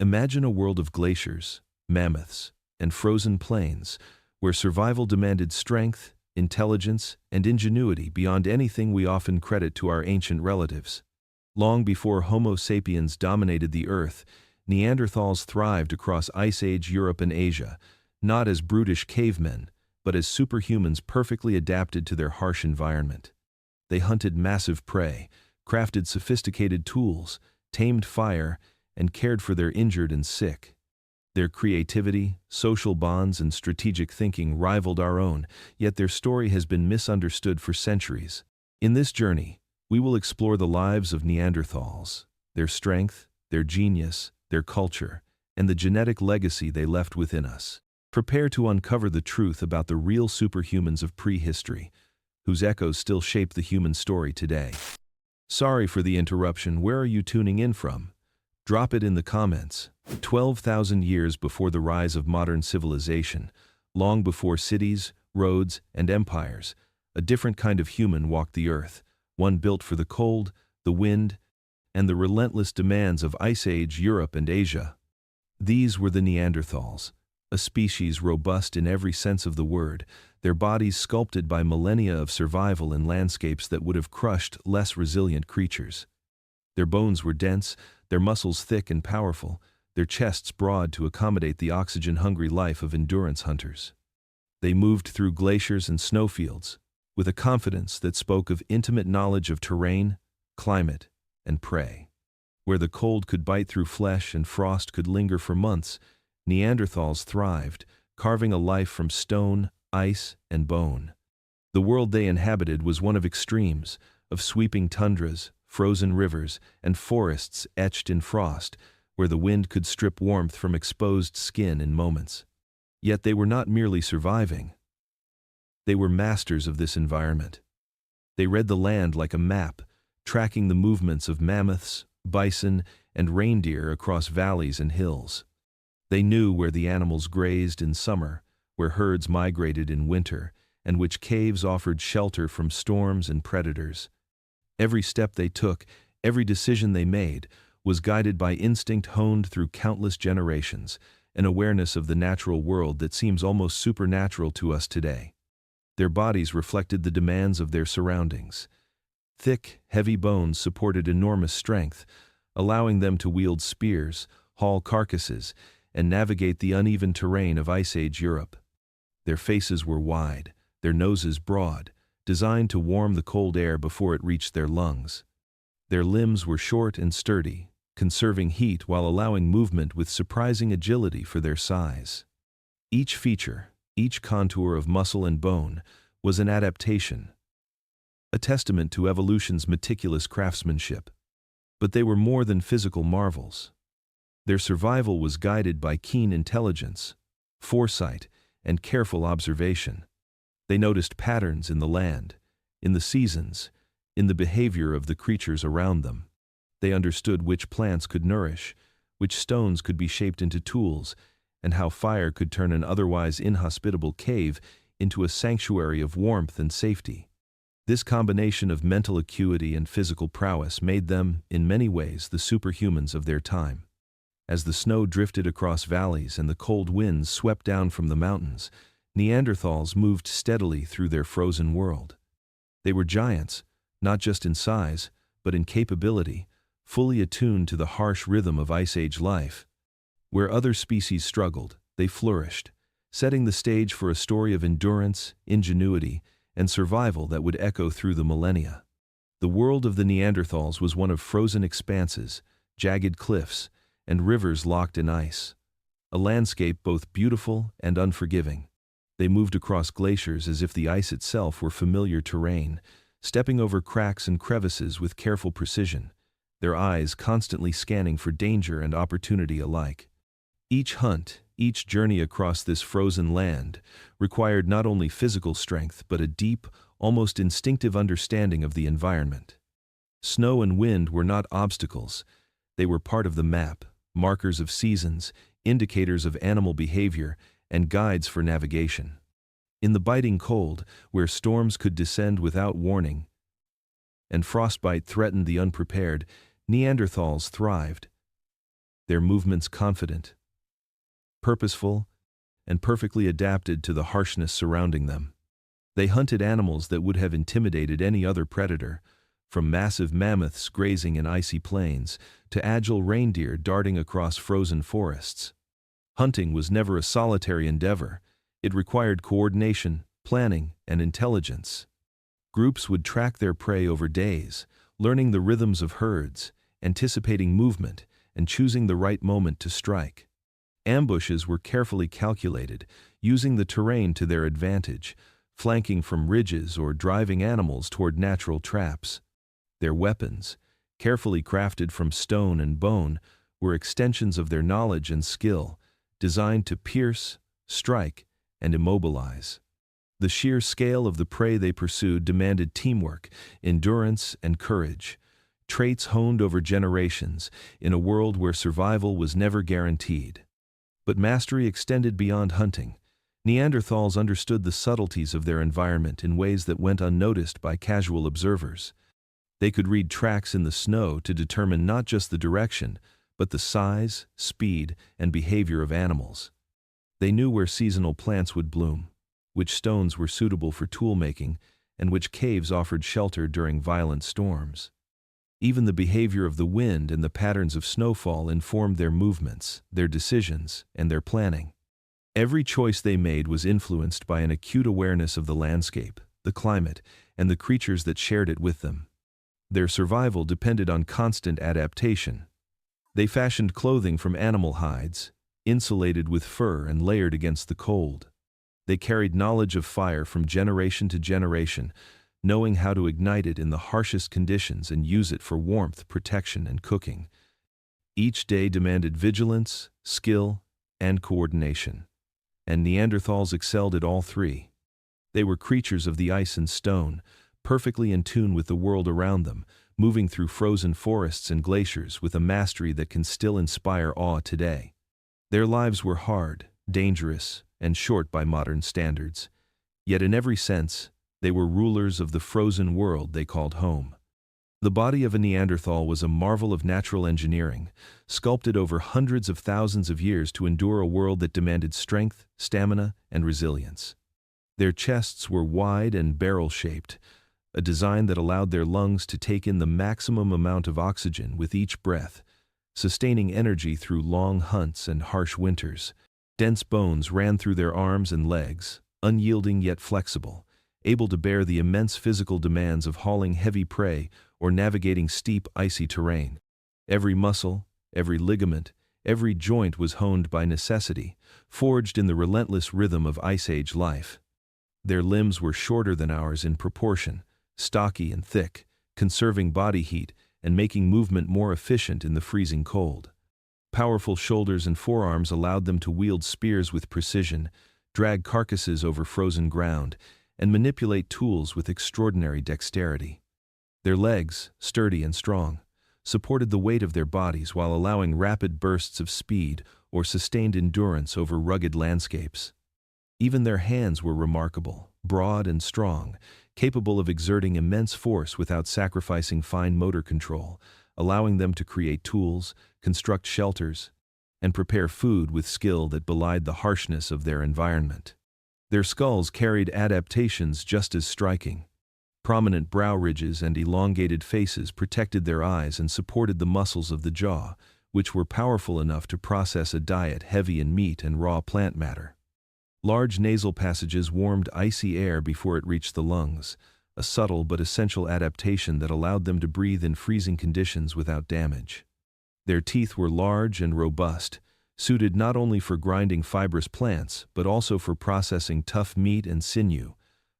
Imagine a world of glaciers, mammoths, and frozen plains, where survival demanded strength, intelligence, and ingenuity beyond anything we often credit to our ancient relatives. Long before Homo sapiens dominated the Earth, Neanderthals thrived across Ice Age Europe and Asia, not as brutish cavemen, but as superhumans perfectly adapted to their harsh environment. They hunted massive prey, crafted sophisticated tools, tamed fire, and cared for their injured and sick. Their creativity, social bonds, and strategic thinking rivaled our own, yet their story has been misunderstood for centuries. In this journey, we will explore the lives of Neanderthals, their strength, their genius, their culture, and the genetic legacy they left within us. Prepare to uncover the truth about the real superhumans of prehistory, whose echoes still shape the human story today. Sorry for the interruption. Where are you tuning in from? Drop it in the comments. 12,000 years before the rise of modern civilization, long before cities, roads, and empires, a different kind of human walked the earth, one built for the cold, the wind, and the relentless demands of Ice Age Europe and Asia. These were the Neanderthals, a species robust in every sense of the word, their bodies sculpted by millennia of survival in landscapes that would have crushed less resilient creatures. Their bones were dense, their muscles thick and powerful, their chests broad to accommodate the oxygen-hungry life of endurance hunters. They moved through glaciers and snowfields, with a confidence that spoke of intimate knowledge of terrain, climate, and prey. Where the cold could bite through flesh and frost could linger for months, Neanderthals thrived, carving a life from stone, ice, and bone. The world they inhabited was one of extremes, of sweeping tundras, frozen rivers, and forests etched in frost, where the wind could strip warmth from exposed skin in moments. Yet they were not merely surviving. They were masters of this environment. They read the land like a map, tracking the movements of mammoths, bison, and reindeer across valleys and hills. They knew where the animals grazed in summer, where herds migrated in winter, and which caves offered shelter from storms and predators. Every step they took, every decision they made, was guided by instinct honed through countless generations, an awareness of the natural world that seems almost supernatural to us today. Their bodies reflected the demands of their surroundings. Thick, heavy bones supported enormous strength, allowing them to wield spears, haul carcasses, and navigate the uneven terrain of Ice Age Europe. Their faces were wide, their noses broad, designed to warm the cold air before it reached their lungs. Their limbs were short and sturdy, conserving heat while allowing movement with surprising agility for their size. Each feature, each contour of muscle and bone, was an adaptation, a testament to evolution's meticulous craftsmanship. But they were more than physical marvels. Their survival was guided by keen intelligence, foresight, and careful observation. They noticed patterns in the land, in the seasons, in the behavior of the creatures around them. They understood which plants could nourish, which stones could be shaped into tools, and how fire could turn an otherwise inhospitable cave into a sanctuary of warmth and safety. This combination of mental acuity and physical prowess made them, in many ways, the superhumans of their time. As the snow drifted across valleys and the cold winds swept down from the mountains, Neanderthals moved steadily through their frozen world. They were giants, not just in size, but in capability, fully attuned to the harsh rhythm of Ice Age life. Where other species struggled, they flourished, setting the stage for a story of endurance, ingenuity, and survival that would echo through the millennia. The world of the Neanderthals was one of frozen expanses, jagged cliffs, and rivers locked in ice. A landscape both beautiful and unforgiving. They moved across glaciers as if the ice itself were familiar terrain, stepping over cracks and crevices with careful precision, their eyes constantly scanning for danger and opportunity alike. Each hunt, each journey across this frozen land, required not only physical strength but a deep, almost instinctive understanding of the environment. Snow and wind were not obstacles. They were part of the map, markers of seasons, indicators of animal behavior, and guides for navigation. In the biting cold, where storms could descend without warning, and frostbite threatened the unprepared, Neanderthals thrived. their movements confident, purposeful, and perfectly adapted to the harshness surrounding them. They hunted animals that would have intimidated any other predator, from massive mammoths grazing in icy plains to agile reindeer darting across frozen forests. Hunting was never a solitary endeavor. It required coordination, planning, and intelligence. Groups would track their prey over days, learning the rhythms of herds, anticipating movement, and choosing the right moment to strike. Ambushes were carefully calculated, using the terrain to their advantage, flanking from ridges or driving animals toward natural traps. Their weapons, carefully crafted from stone and bone, were extensions of their knowledge and skill, designed to pierce, strike, and immobilize. The sheer scale of the prey they pursued demanded teamwork, endurance, and courage, traits honed over generations in a world where survival was never guaranteed. But mastery extended beyond hunting. Neanderthals understood the subtleties of their environment in ways that went unnoticed by casual observers. They could read tracks in the snow to determine not just the direction, but the size, speed, and behavior of animals. They knew where seasonal plants would bloom, which stones were suitable for tool-making, and which caves offered shelter during violent storms. Even the behavior of the wind and the patterns of snowfall informed their movements, their decisions, and their planning. Every choice they made was influenced by an acute awareness of the landscape, the climate, and the creatures that shared it with them. Their survival depended on constant adaptation. They fashioned clothing from animal hides, insulated with fur and layered against the cold. They carried knowledge of fire from generation to generation, knowing how to ignite it in the harshest conditions and use it for warmth, protection, and cooking. Each day demanded vigilance, skill, and coordination, and Neanderthals excelled at all three. They were creatures of the ice and stone, perfectly in tune with the world around them, moving through frozen forests and glaciers with a mastery that can still inspire awe today. Their lives were hard, dangerous, and short by modern standards, yet in every sense, they were rulers of the frozen world they called home. The body of a Neanderthal was a marvel of natural engineering, sculpted over hundreds of thousands of years to endure a world that demanded strength, stamina, and resilience. Their chests were wide and barrel-shaped, a design that allowed their lungs to take in the maximum amount of oxygen with each breath, sustaining energy through long hunts and harsh winters. Dense bones ran through their arms and legs, unyielding yet flexible, able to bear the immense physical demands of hauling heavy prey or navigating steep, icy terrain. Every muscle, every ligament, every joint was honed by necessity, forged in the relentless rhythm of Ice Age life. Their limbs were shorter than ours in proportion, stocky and thick, conserving body heat and making movement more efficient in the freezing cold. Powerful shoulders and forearms allowed them to wield spears with precision, drag carcasses over frozen ground, and manipulate tools with extraordinary dexterity. Their legs, sturdy and strong, supported the weight of their bodies while allowing rapid bursts of speed or sustained endurance over rugged landscapes. Even their hands were remarkable, broad and strong, capable of exerting immense force without sacrificing fine motor control, allowing them to create tools, construct shelters, and prepare food with skill that belied the harshness of their environment. Their skulls carried adaptations just as striking. Prominent brow ridges and elongated faces protected their eyes and supported the muscles of the jaw, which were powerful enough to process a diet heavy in meat and raw plant matter. Large nasal passages warmed icy air before it reached the lungs, a subtle but essential adaptation that allowed them to breathe in freezing conditions without damage. Their teeth were large and robust, suited not only for grinding fibrous plants but also for processing tough meat and sinew,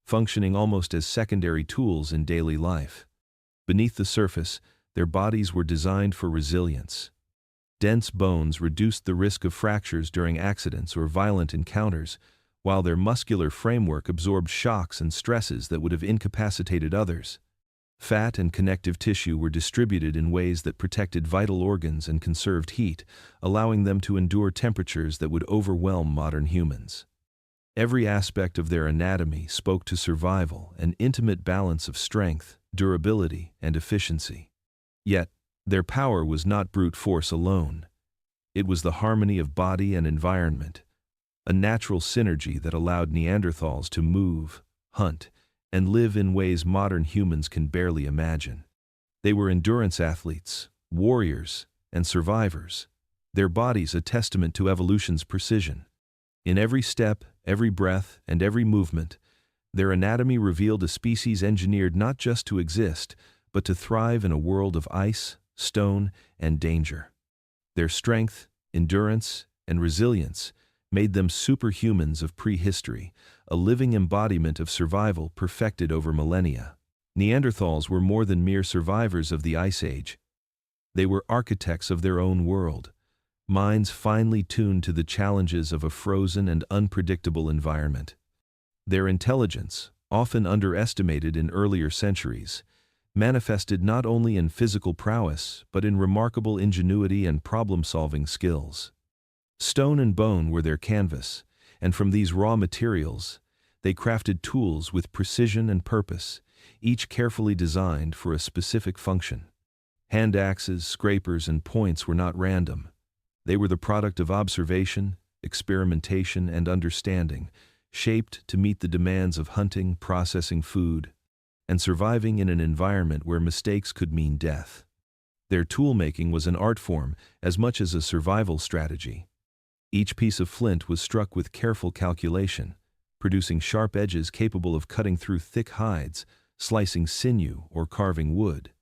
functioning almost as secondary tools in daily life. Beneath the surface, their bodies were designed for resilience. Dense bones reduced the risk of fractures during accidents or violent encounters, while their muscular framework absorbed shocks and stresses that would have incapacitated others. Fat and connective tissue were distributed in ways that protected vital organs and conserved heat, allowing them to endure temperatures that would overwhelm modern humans. Every aspect of their anatomy spoke to survival, an intimate balance of strength, durability, and efficiency. Yet, their power was not brute force alone. It was the harmony of body and environment, a natural synergy that allowed Neanderthals to move, hunt, and live in ways modern humans can barely imagine. They were endurance athletes, warriors, and survivors, their bodies a testament to evolution's precision. In every step, every breath, and every movement, their anatomy revealed a species engineered not just to exist, but to thrive in a world of ice, stone, and danger. Their strength, endurance, and resilience made them superhumans of prehistory, a living embodiment of survival perfected over millennia. Neanderthals were more than mere survivors of the Ice Age. They were architects of their own world, minds finely tuned to the challenges of a frozen and unpredictable environment. Their intelligence, often underestimated in earlier centuries, manifested not only in physical prowess but in remarkable ingenuity and problem-solving skills. Stone and bone were their canvas, and from these raw materials, they crafted tools with precision and purpose, each carefully designed for a specific function. Hand axes, scrapers, and points were not random. They were the product of observation, experimentation, and understanding, shaped to meet the demands of hunting, processing food, and surviving in an environment where mistakes could mean death. Their tool-making was an art form as much as a survival strategy. Each piece of flint was struck with careful calculation, producing sharp edges capable of cutting through thick hides, slicing sinew, or carving wood.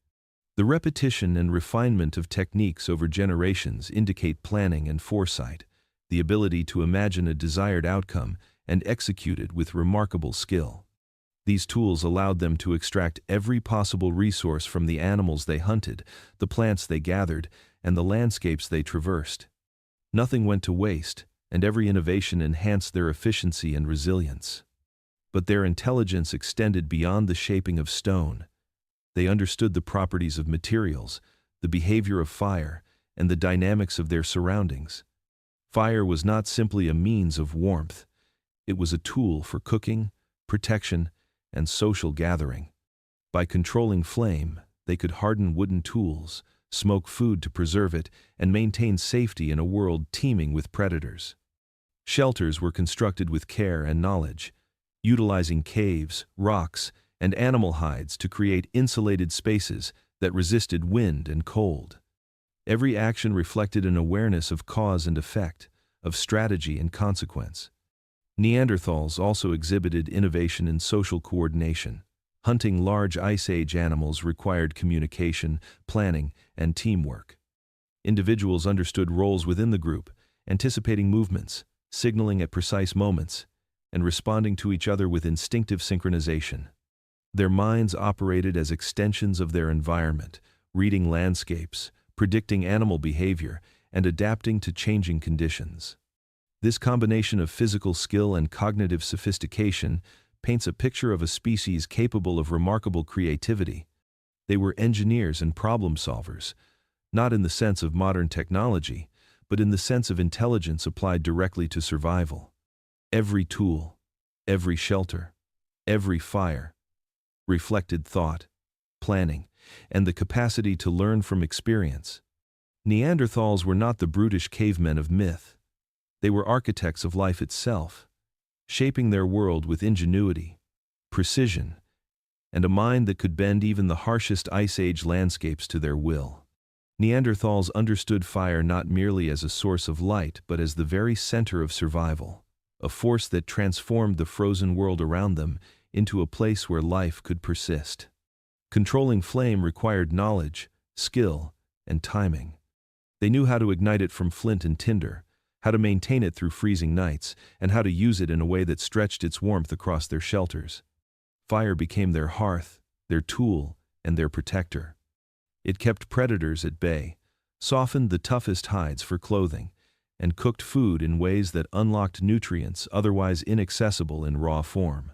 The repetition and refinement of techniques over generations indicate planning and foresight, the ability to imagine a desired outcome and execute it with remarkable skill. These tools allowed them to extract every possible resource from the animals they hunted, the plants they gathered, and the landscapes they traversed. Nothing went to waste, and every innovation enhanced their efficiency and resilience. But their intelligence extended beyond the shaping of stone. They understood the properties of materials, the behavior of fire, and the dynamics of their surroundings. Fire was not simply a means of warmth. It was a tool for cooking, protection, and social gathering. By controlling flame, they could harden wooden tools, smoke food to preserve it, and maintain safety in a world teeming with predators. Shelters were constructed with care and knowledge, utilizing caves, rocks, and animal hides to create insulated spaces that resisted wind and cold. Every action reflected an awareness of cause and effect, of strategy and consequence. Neanderthals also exhibited innovation in social coordination. Hunting large Ice Age animals required communication, planning, and teamwork. Individuals understood roles within the group, anticipating movements, signaling at precise moments, and responding to each other with instinctive synchronization. Their minds operated as extensions of their environment, reading landscapes, predicting animal behavior, and adapting to changing conditions. This combination of physical skill and cognitive sophistication paints a picture of a species capable of remarkable creativity. They were engineers and problem solvers, not in the sense of modern technology, but in the sense of intelligence applied directly to survival. Every tool, every shelter, every fire reflected thought, planning, and the capacity to learn from experience. Neanderthals were not the brutish cavemen of myth. They were architects of life itself, shaping their world with ingenuity, precision, and a mind that could bend even the harshest Ice Age landscapes to their will. Neanderthals understood fire not merely as a source of light but as the very center of survival, a force that transformed the frozen world around them into a place where life could persist. Controlling flame required knowledge, skill, and timing. They knew how to ignite it from flint and tinder, how to maintain it through freezing nights, and how to use it in a way that stretched its warmth across their shelters. Fire became their hearth, their tool, and their protector. It kept predators at bay, softened the toughest hides for clothing, and cooked food in ways that unlocked nutrients otherwise inaccessible in raw form.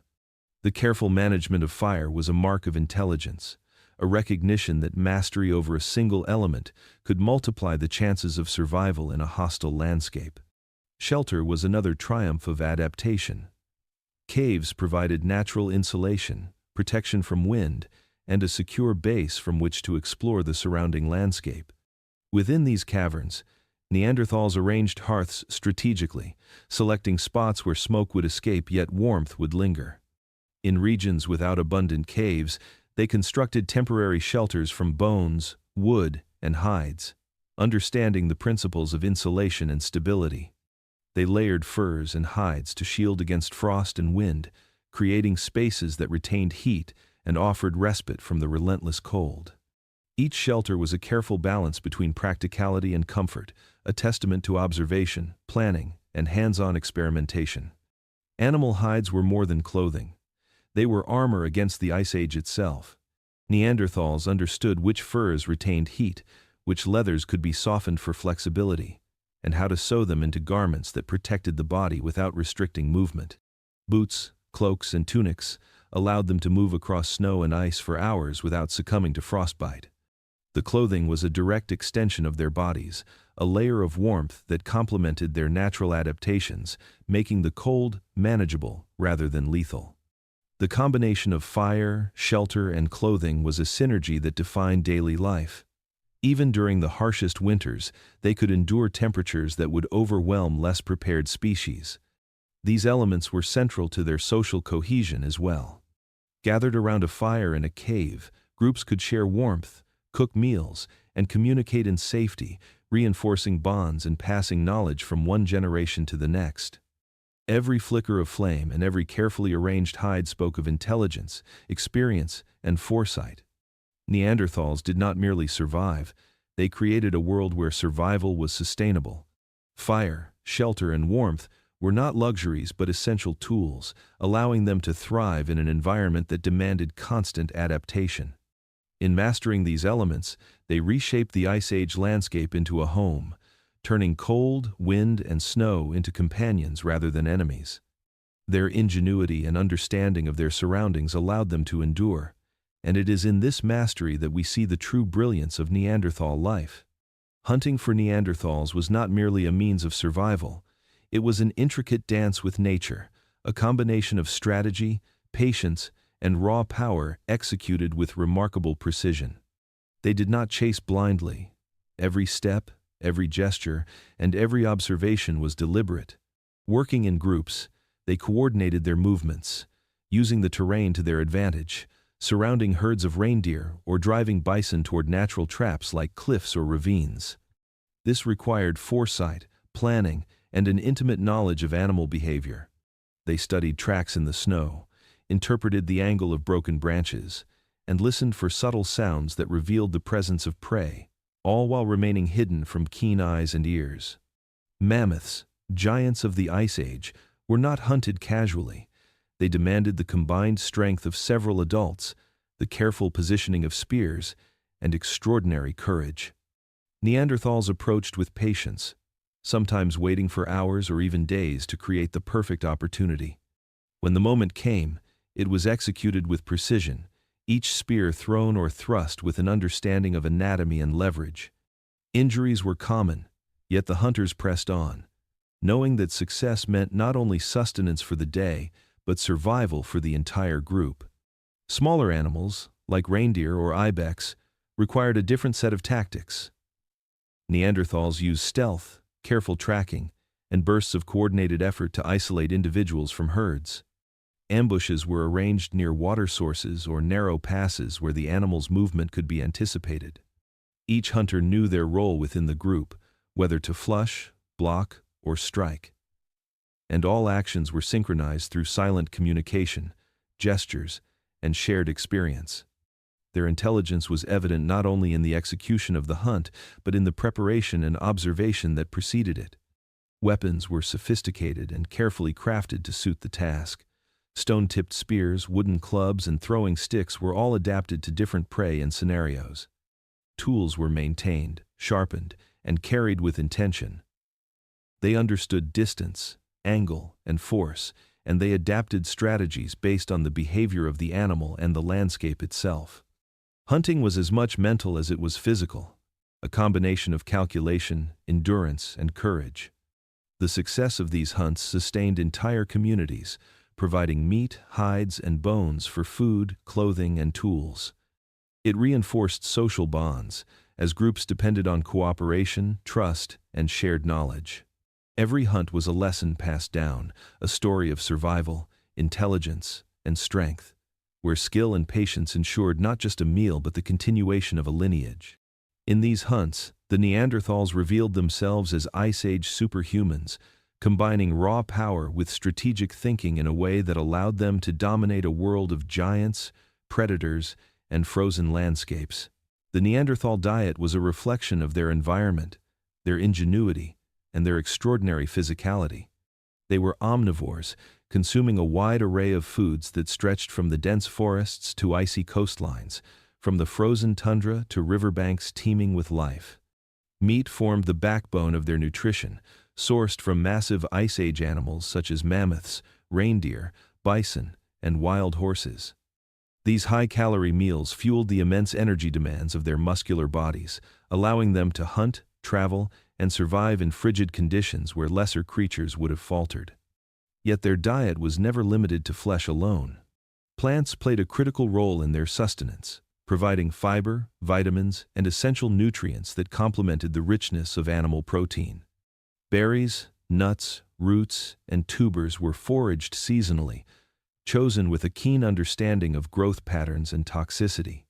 The careful management of fire was a mark of intelligence, a recognition that mastery over a single element could multiply the chances of survival in a hostile landscape. Shelter was another triumph of adaptation. Caves provided natural insulation, protection from wind, and a secure base from which to explore the surrounding landscape. Within these caverns, Neanderthals arranged hearths strategically, selecting spots where smoke would escape yet warmth would linger. In regions without abundant caves, they constructed temporary shelters from bones, wood, and hides, understanding the principles of insulation and stability. They layered furs and hides to shield against frost and wind, creating spaces that retained heat and offered respite from the relentless cold. Each shelter was a careful balance between practicality and comfort, a testament to observation, planning, and hands-on experimentation. Animal hides were more than clothing. They were armor against the Ice Age itself. Neanderthals understood which furs retained heat, which leathers could be softened for flexibility, and how to sew them into garments that protected the body without restricting movement. Boots, cloaks, and tunics allowed them to move across snow and ice for hours without succumbing to frostbite. The clothing was a direct extension of their bodies, a layer of warmth that complemented their natural adaptations, making the cold manageable rather than lethal. The combination of fire, shelter, and clothing was a synergy that defined daily life. Even during the harshest winters, they could endure temperatures that would overwhelm less prepared species. These elements were central to their social cohesion as well. Gathered around a fire in a cave, groups could share warmth, cook meals, and communicate in safety, reinforcing bonds and passing knowledge from one generation to the next. Every flicker of flame and every carefully arranged hide spoke of intelligence, experience, and foresight. Neanderthals did not merely survive, they created a world where survival was sustainable. Fire, shelter, and warmth were not luxuries but essential tools, allowing them to thrive in an environment that demanded constant adaptation. In mastering these elements, they reshaped the Ice Age landscape into a home, turning cold, wind, and snow into companions rather than enemies. Their ingenuity and understanding of their surroundings allowed them to endure, and it is in this mastery that we see the true brilliance of Neanderthal life. Hunting for Neanderthals was not merely a means of survival, it was an intricate dance with nature, a combination of strategy, patience, and raw power executed with remarkable precision. They did not chase blindly. Every step, every gesture, and every observation was deliberate. Working in groups, they coordinated their movements, using the terrain to their advantage, surrounding herds of reindeer or driving bison toward natural traps like cliffs or ravines. This required foresight, planning, and an intimate knowledge of animal behavior. They studied tracks in the snow, interpreted the angle of broken branches, and listened for subtle sounds that revealed the presence of prey, all while remaining hidden from keen eyes and ears. Mammoths, giants of the Ice Age, were not hunted casually. They demanded the combined strength of several adults, the careful positioning of spears, and extraordinary courage. Neanderthals approached with patience, sometimes waiting for hours or even days to create the perfect opportunity. When the moment came, it was executed with precision, each spear thrown or thrust with an understanding of anatomy and leverage. Injuries were common, yet the hunters pressed on, knowing that success meant not only sustenance for the day, but survival for the entire group. Smaller animals, like reindeer or ibex, required a different set of tactics. Neanderthals used stealth, careful tracking, and bursts of coordinated effort to isolate individuals from herds. Ambushes were arranged near water sources or narrow passes where the animal's movement could be anticipated. Each hunter knew their role within the group, whether to flush, block, or strike. And all actions were synchronized through silent communication, gestures, and shared experience. Their intelligence was evident not only in the execution of the hunt, but in the preparation and observation that preceded it. Weapons were sophisticated and carefully crafted to suit the task. Stone-tipped spears, wooden clubs, and throwing sticks were all adapted to different prey and scenarios. Tools were maintained, sharpened, and carried with intention. They understood distance, angle, and force, and they adapted strategies based on the behavior of the animal and the landscape itself. Hunting was as much mental as it was physical, a combination of calculation, endurance, and courage. The success of these hunts sustained entire communities, providing meat, hides, and bones for food, clothing, and tools. It reinforced social bonds, as groups depended on cooperation, trust, and shared knowledge. Every hunt was a lesson passed down, a story of survival, intelligence, and strength, where skill and patience ensured not just a meal but the continuation of a lineage. In these hunts, the Neanderthals revealed themselves as Ice Age superhumans, combining raw power with strategic thinking in a way that allowed them to dominate a world of giants, predators, and frozen landscapes. The Neanderthal diet was a reflection of their environment, their ingenuity, and their extraordinary physicality. They were omnivores, consuming a wide array of foods that stretched from the dense forests to icy coastlines, from the frozen tundra to riverbanks teeming with life. Meat formed the backbone of their nutrition, sourced from massive Ice Age animals such as mammoths, reindeer, bison, and wild horses. These high-calorie meals fueled the immense energy demands of their muscular bodies, allowing them to hunt, travel, and survive in frigid conditions where lesser creatures would have faltered. Yet their diet was never limited to flesh alone. Plants played a critical role in their sustenance, providing fiber, vitamins, and essential nutrients that complemented the richness of animal protein. Berries, nuts, roots, and tubers were foraged seasonally, chosen with a keen understanding of growth patterns and toxicity.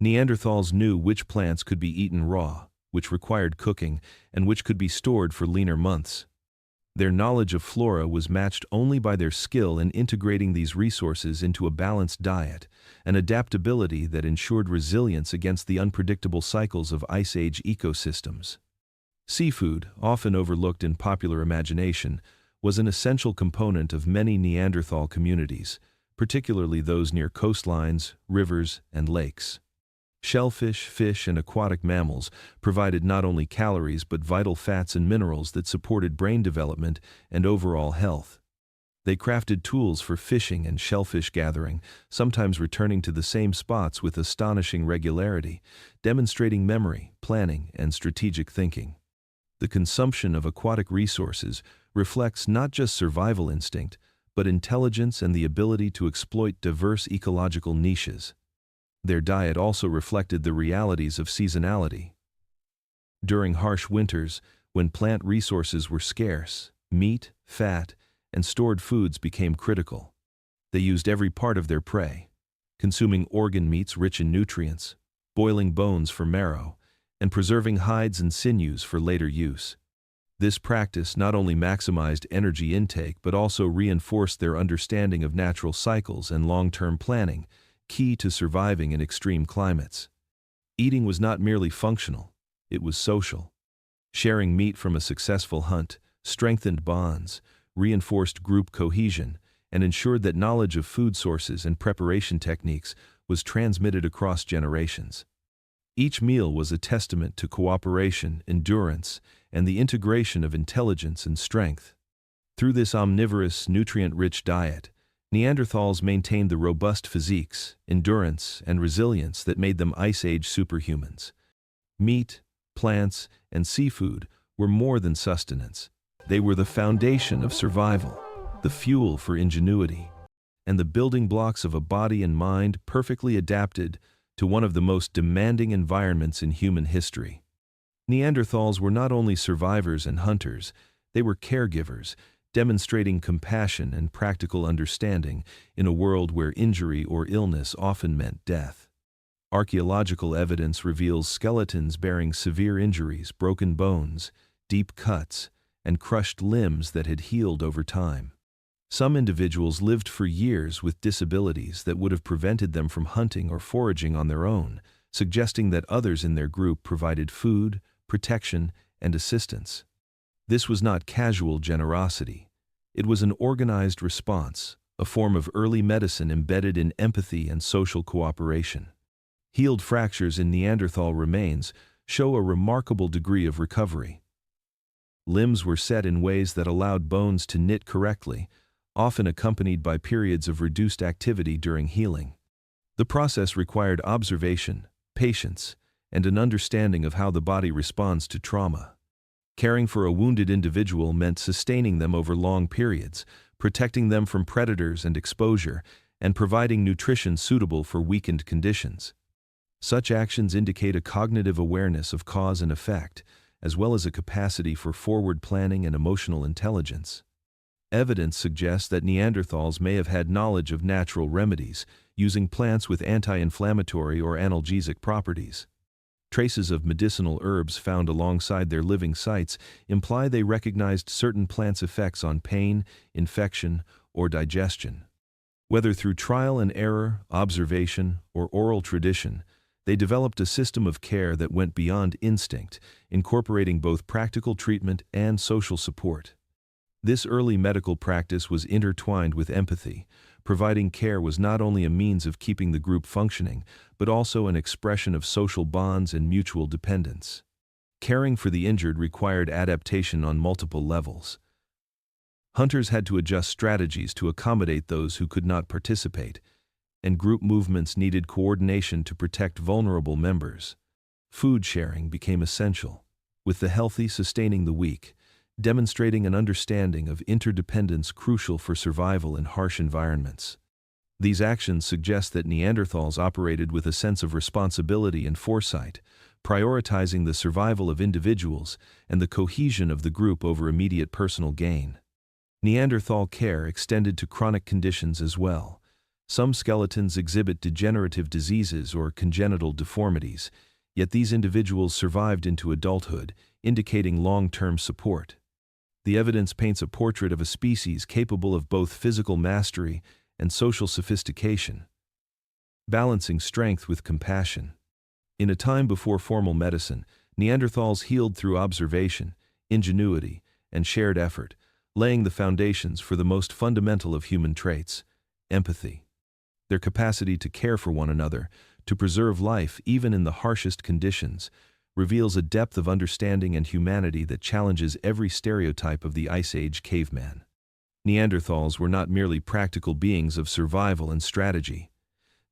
Neanderthals knew which plants could be eaten raw, which required cooking, and which could be stored for leaner months. Their knowledge of flora was matched only by their skill in integrating these resources into a balanced diet, an adaptability that ensured resilience against the unpredictable cycles of Ice Age ecosystems. Seafood, often overlooked in popular imagination, was an essential component of many Neanderthal communities, particularly those near coastlines, rivers, and lakes. Shellfish, fish, and aquatic mammals provided not only calories but vital fats and minerals that supported brain development and overall health. They crafted tools for fishing and shellfish gathering, sometimes returning to the same spots with astonishing regularity, demonstrating memory, planning, and strategic thinking. The consumption of aquatic resources reflects not just survival instinct, but intelligence and the ability to exploit diverse ecological niches. Their diet also reflected the realities of seasonality. During harsh winters, when plant resources were scarce, meat, fat, and stored foods became critical. They used every part of their prey, consuming organ meats rich in nutrients, boiling bones for marrow, and preserving hides and sinews for later use. This practice not only maximized energy intake but also reinforced their understanding of natural cycles and long-term planning, key to surviving in extreme climates. Eating was not merely functional, it was social. Sharing meat from a successful hunt strengthened bonds, reinforced group cohesion, and ensured that knowledge of food sources and preparation techniques was transmitted across generations. Each meal was a testament to cooperation, endurance, and the integration of intelligence and strength. Through this omnivorous, nutrient-rich diet, Neanderthals maintained the robust physiques, endurance, and resilience that made them Ice Age superhumans. Meat, plants, and seafood were more than sustenance. They were the foundation of survival, the fuel for ingenuity, and the building blocks of a body and mind perfectly adapted to one of the most demanding environments in human history. Neanderthals were not only survivors and hunters, they were caregivers, demonstrating compassion and practical understanding in a world where injury or illness often meant death. Archaeological evidence reveals skeletons bearing severe injuries, broken bones, deep cuts, and crushed limbs that had healed over time. Some individuals lived for years with disabilities that would have prevented them from hunting or foraging on their own, suggesting that others in their group provided food, protection, and assistance. This was not casual generosity. It was an organized response, a form of early medicine embedded in empathy and social cooperation. Healed fractures in Neanderthal remains show a remarkable degree of recovery. Limbs were set in ways that allowed bones to knit correctly, often accompanied by periods of reduced activity during healing. The process required observation, patience, and an understanding of how the body responds to trauma. Caring for a wounded individual meant sustaining them over long periods, protecting them from predators and exposure, and providing nutrition suitable for weakened conditions. Such actions indicate a cognitive awareness of cause and effect, as well as a capacity for forward planning and emotional intelligence. Evidence suggests that Neanderthals may have had knowledge of natural remedies, using plants with anti-inflammatory or analgesic properties. Traces of medicinal herbs found alongside their living sites imply they recognized certain plants' effects on pain, infection, or digestion. Whether through trial and error, observation, or oral tradition, they developed a system of care that went beyond instinct, incorporating both practical treatment and social support. This early medical practice was intertwined with empathy, providing care was not only a means of keeping the group functioning, but also an expression of social bonds and mutual dependence. Caring for the injured required adaptation on multiple levels. Hunters had to adjust strategies to accommodate those who could not participate, and group movements needed coordination to protect vulnerable members. Food sharing became essential, with the healthy sustaining the weak, demonstrating an understanding of interdependence crucial for survival in harsh environments. These actions suggest that Neanderthals operated with a sense of responsibility and foresight, prioritizing the survival of individuals and the cohesion of the group over immediate personal gain. Neanderthal care extended to chronic conditions as well. Some skeletons exhibit degenerative diseases or congenital deformities, yet these individuals survived into adulthood, indicating long-term support. The evidence paints a portrait of a species capable of both physical mastery and social sophistication, balancing strength with compassion. In a time before formal medicine, Neanderthals healed through observation, ingenuity, and shared effort, laying the foundations for the most fundamental of human traits, empathy. Their capacity to care for one another, to preserve life even in the harshest conditions, reveals a depth of understanding and humanity that challenges every stereotype of the Ice Age caveman. Neanderthals were not merely practical beings of survival and strategy.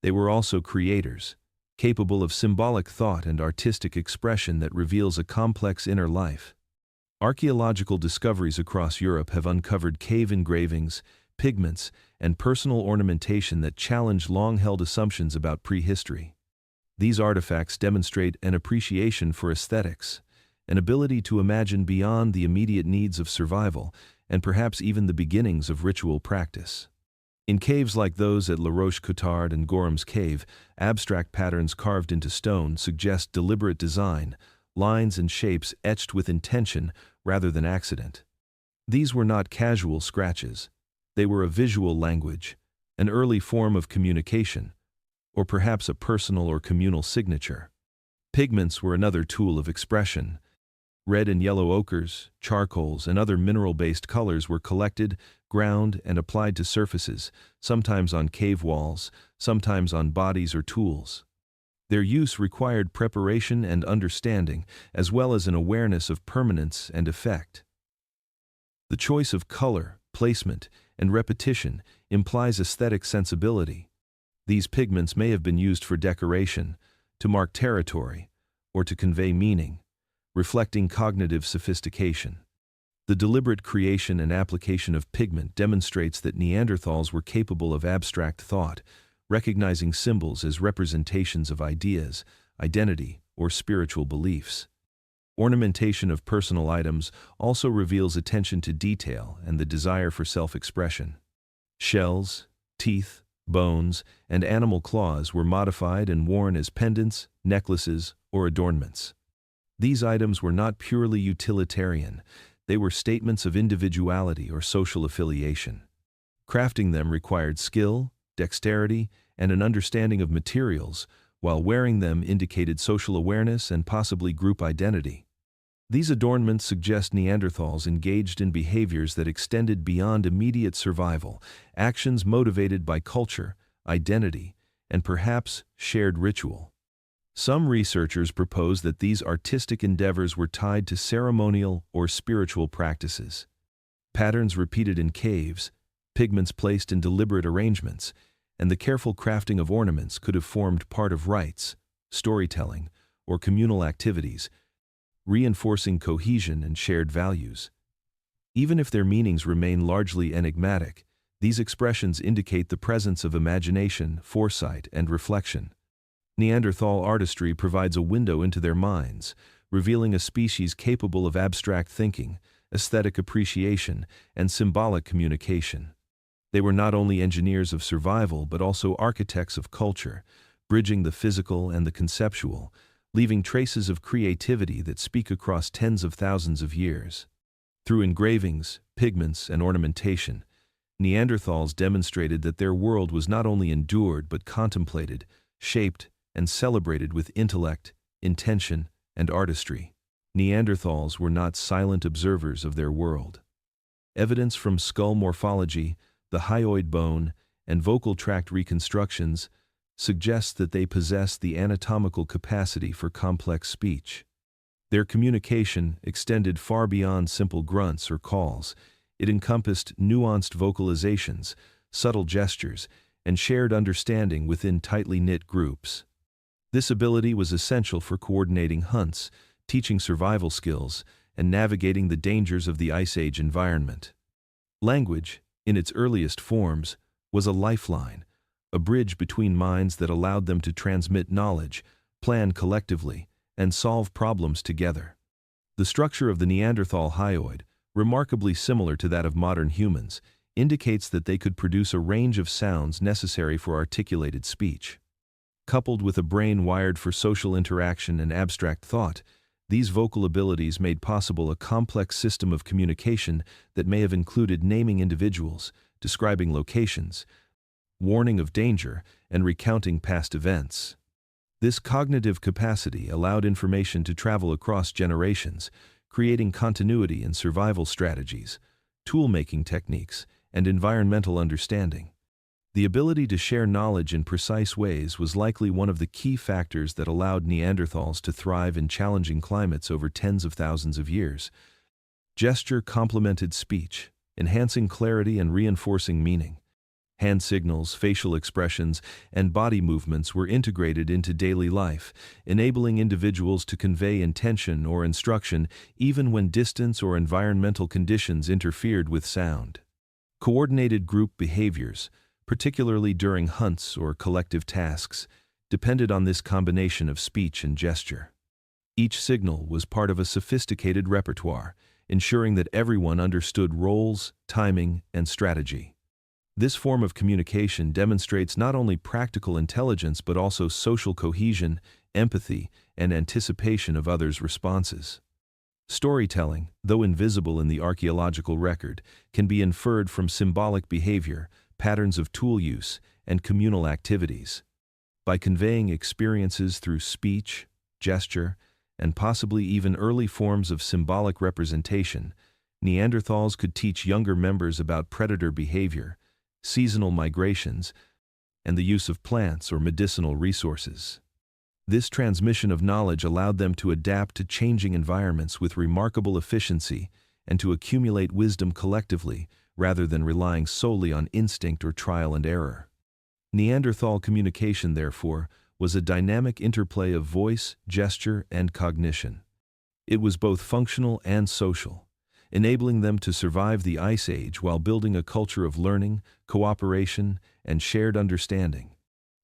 They were also creators, capable of symbolic thought and artistic expression that reveals a complex inner life. Archaeological discoveries across Europe have uncovered cave engravings, pigments, and personal ornamentation that challenge long-held assumptions about prehistory. These artifacts demonstrate an appreciation for aesthetics, an ability to imagine beyond the immediate needs of survival, and perhaps even the beginnings of ritual practice. In caves like those at La Roche-Cotard and Gorham's Cave, abstract patterns carved into stone suggest deliberate design, lines and shapes etched with intention rather than accident. These were not casual scratches. They were a visual language, an early form of communication, or perhaps a personal or communal signature. Pigments were another tool of expression. Red and yellow ochres, charcoals, and other mineral-based colors were collected, ground, and applied to surfaces, sometimes on cave walls, sometimes on bodies or tools. Their use required preparation and understanding, as well as an awareness of permanence and effect. The choice of color, placement, and repetition implies aesthetic sensibility. These pigments may have been used for decoration, to mark territory, or to convey meaning, reflecting cognitive sophistication. The deliberate creation and application of pigment demonstrates that Neanderthals were capable of abstract thought, recognizing symbols as representations of ideas, identity, or spiritual beliefs. Ornamentation of personal items also reveals attention to detail and the desire for self-expression. Shells, teeth, bones, and animal claws were modified and worn as pendants, necklaces, or adornments. These items were not purely utilitarian, they were statements of individuality or social affiliation. Crafting them required skill, dexterity, and an understanding of materials, while wearing them indicated social awareness and possibly group identity. These adornments suggest Neanderthals engaged in behaviors that extended beyond immediate survival, actions motivated by culture, identity, and perhaps shared ritual. Some researchers propose that these artistic endeavors were tied to ceremonial or spiritual practices. Patterns repeated in caves, pigments placed in deliberate arrangements, and the careful crafting of ornaments could have formed part of rites, storytelling, or communal activities, reinforcing cohesion and shared values. Even if their meanings remain largely enigmatic, these expressions indicate the presence of imagination, foresight, and reflection. Neanderthal artistry provides a window into their minds, revealing a species capable of abstract thinking, aesthetic appreciation, and symbolic communication. They were not only engineers of survival but also architects of culture, bridging the physical and the conceptual, leaving traces of creativity that speak across tens of thousands of years. Through engravings, pigments, and ornamentation, Neanderthals demonstrated that their world was not only endured but contemplated, shaped, and celebrated with intellect, intention, and artistry. Neanderthals were not silent observers of their world. Evidence from skull morphology, the hyoid bone, and vocal tract reconstructions suggests that they possessed the anatomical capacity for complex speech. Their communication extended far beyond simple grunts or calls. It encompassed nuanced vocalizations, subtle gestures, and shared understanding within tightly knit groups. This ability was essential for coordinating hunts, teaching survival skills, and navigating the dangers of the Ice Age environment. Language, in its earliest forms, was a lifeline, a bridge between minds that allowed them to transmit knowledge, plan collectively, and solve problems together. The structure of the Neanderthal hyoid, remarkably similar to that of modern humans, indicates that they could produce a range of sounds necessary for articulated speech. Coupled with a brain wired for social interaction and abstract thought, these vocal abilities made possible a complex system of communication that may have included naming individuals, describing locations, warning of danger, and recounting past events. This cognitive capacity allowed information to travel across generations, creating continuity in survival strategies, tool-making techniques, and environmental understanding. The ability to share knowledge in precise ways was likely one of the key factors that allowed Neanderthals to thrive in challenging climates over tens of thousands of years. Gesture complemented speech, enhancing clarity and reinforcing meaning. Hand signals, facial expressions, and body movements were integrated into daily life, enabling individuals to convey intention or instruction even when distance or environmental conditions interfered with sound. Coordinated group behaviors, particularly during hunts or collective tasks, depended on this combination of speech and gesture. Each signal was part of a sophisticated repertoire, ensuring that everyone understood roles, timing, and strategy. This form of communication demonstrates not only practical intelligence but also social cohesion, empathy, and anticipation of others' responses. Storytelling, though invisible in the archaeological record, can be inferred from symbolic behavior, patterns of tool use, and communal activities. By conveying experiences through speech, gesture, and possibly even early forms of symbolic representation, Neanderthals could teach younger members about predator behavior, seasonal migrations, and the use of plants or medicinal resources. This transmission of knowledge allowed them to adapt to changing environments with remarkable efficiency and to accumulate wisdom collectively rather than relying solely on instinct or trial and error. Neanderthal communication, therefore, was a dynamic interplay of voice, gesture, and cognition. It was both functional and social, enabling them to survive the Ice Age while building a culture of learning, cooperation, and shared understanding.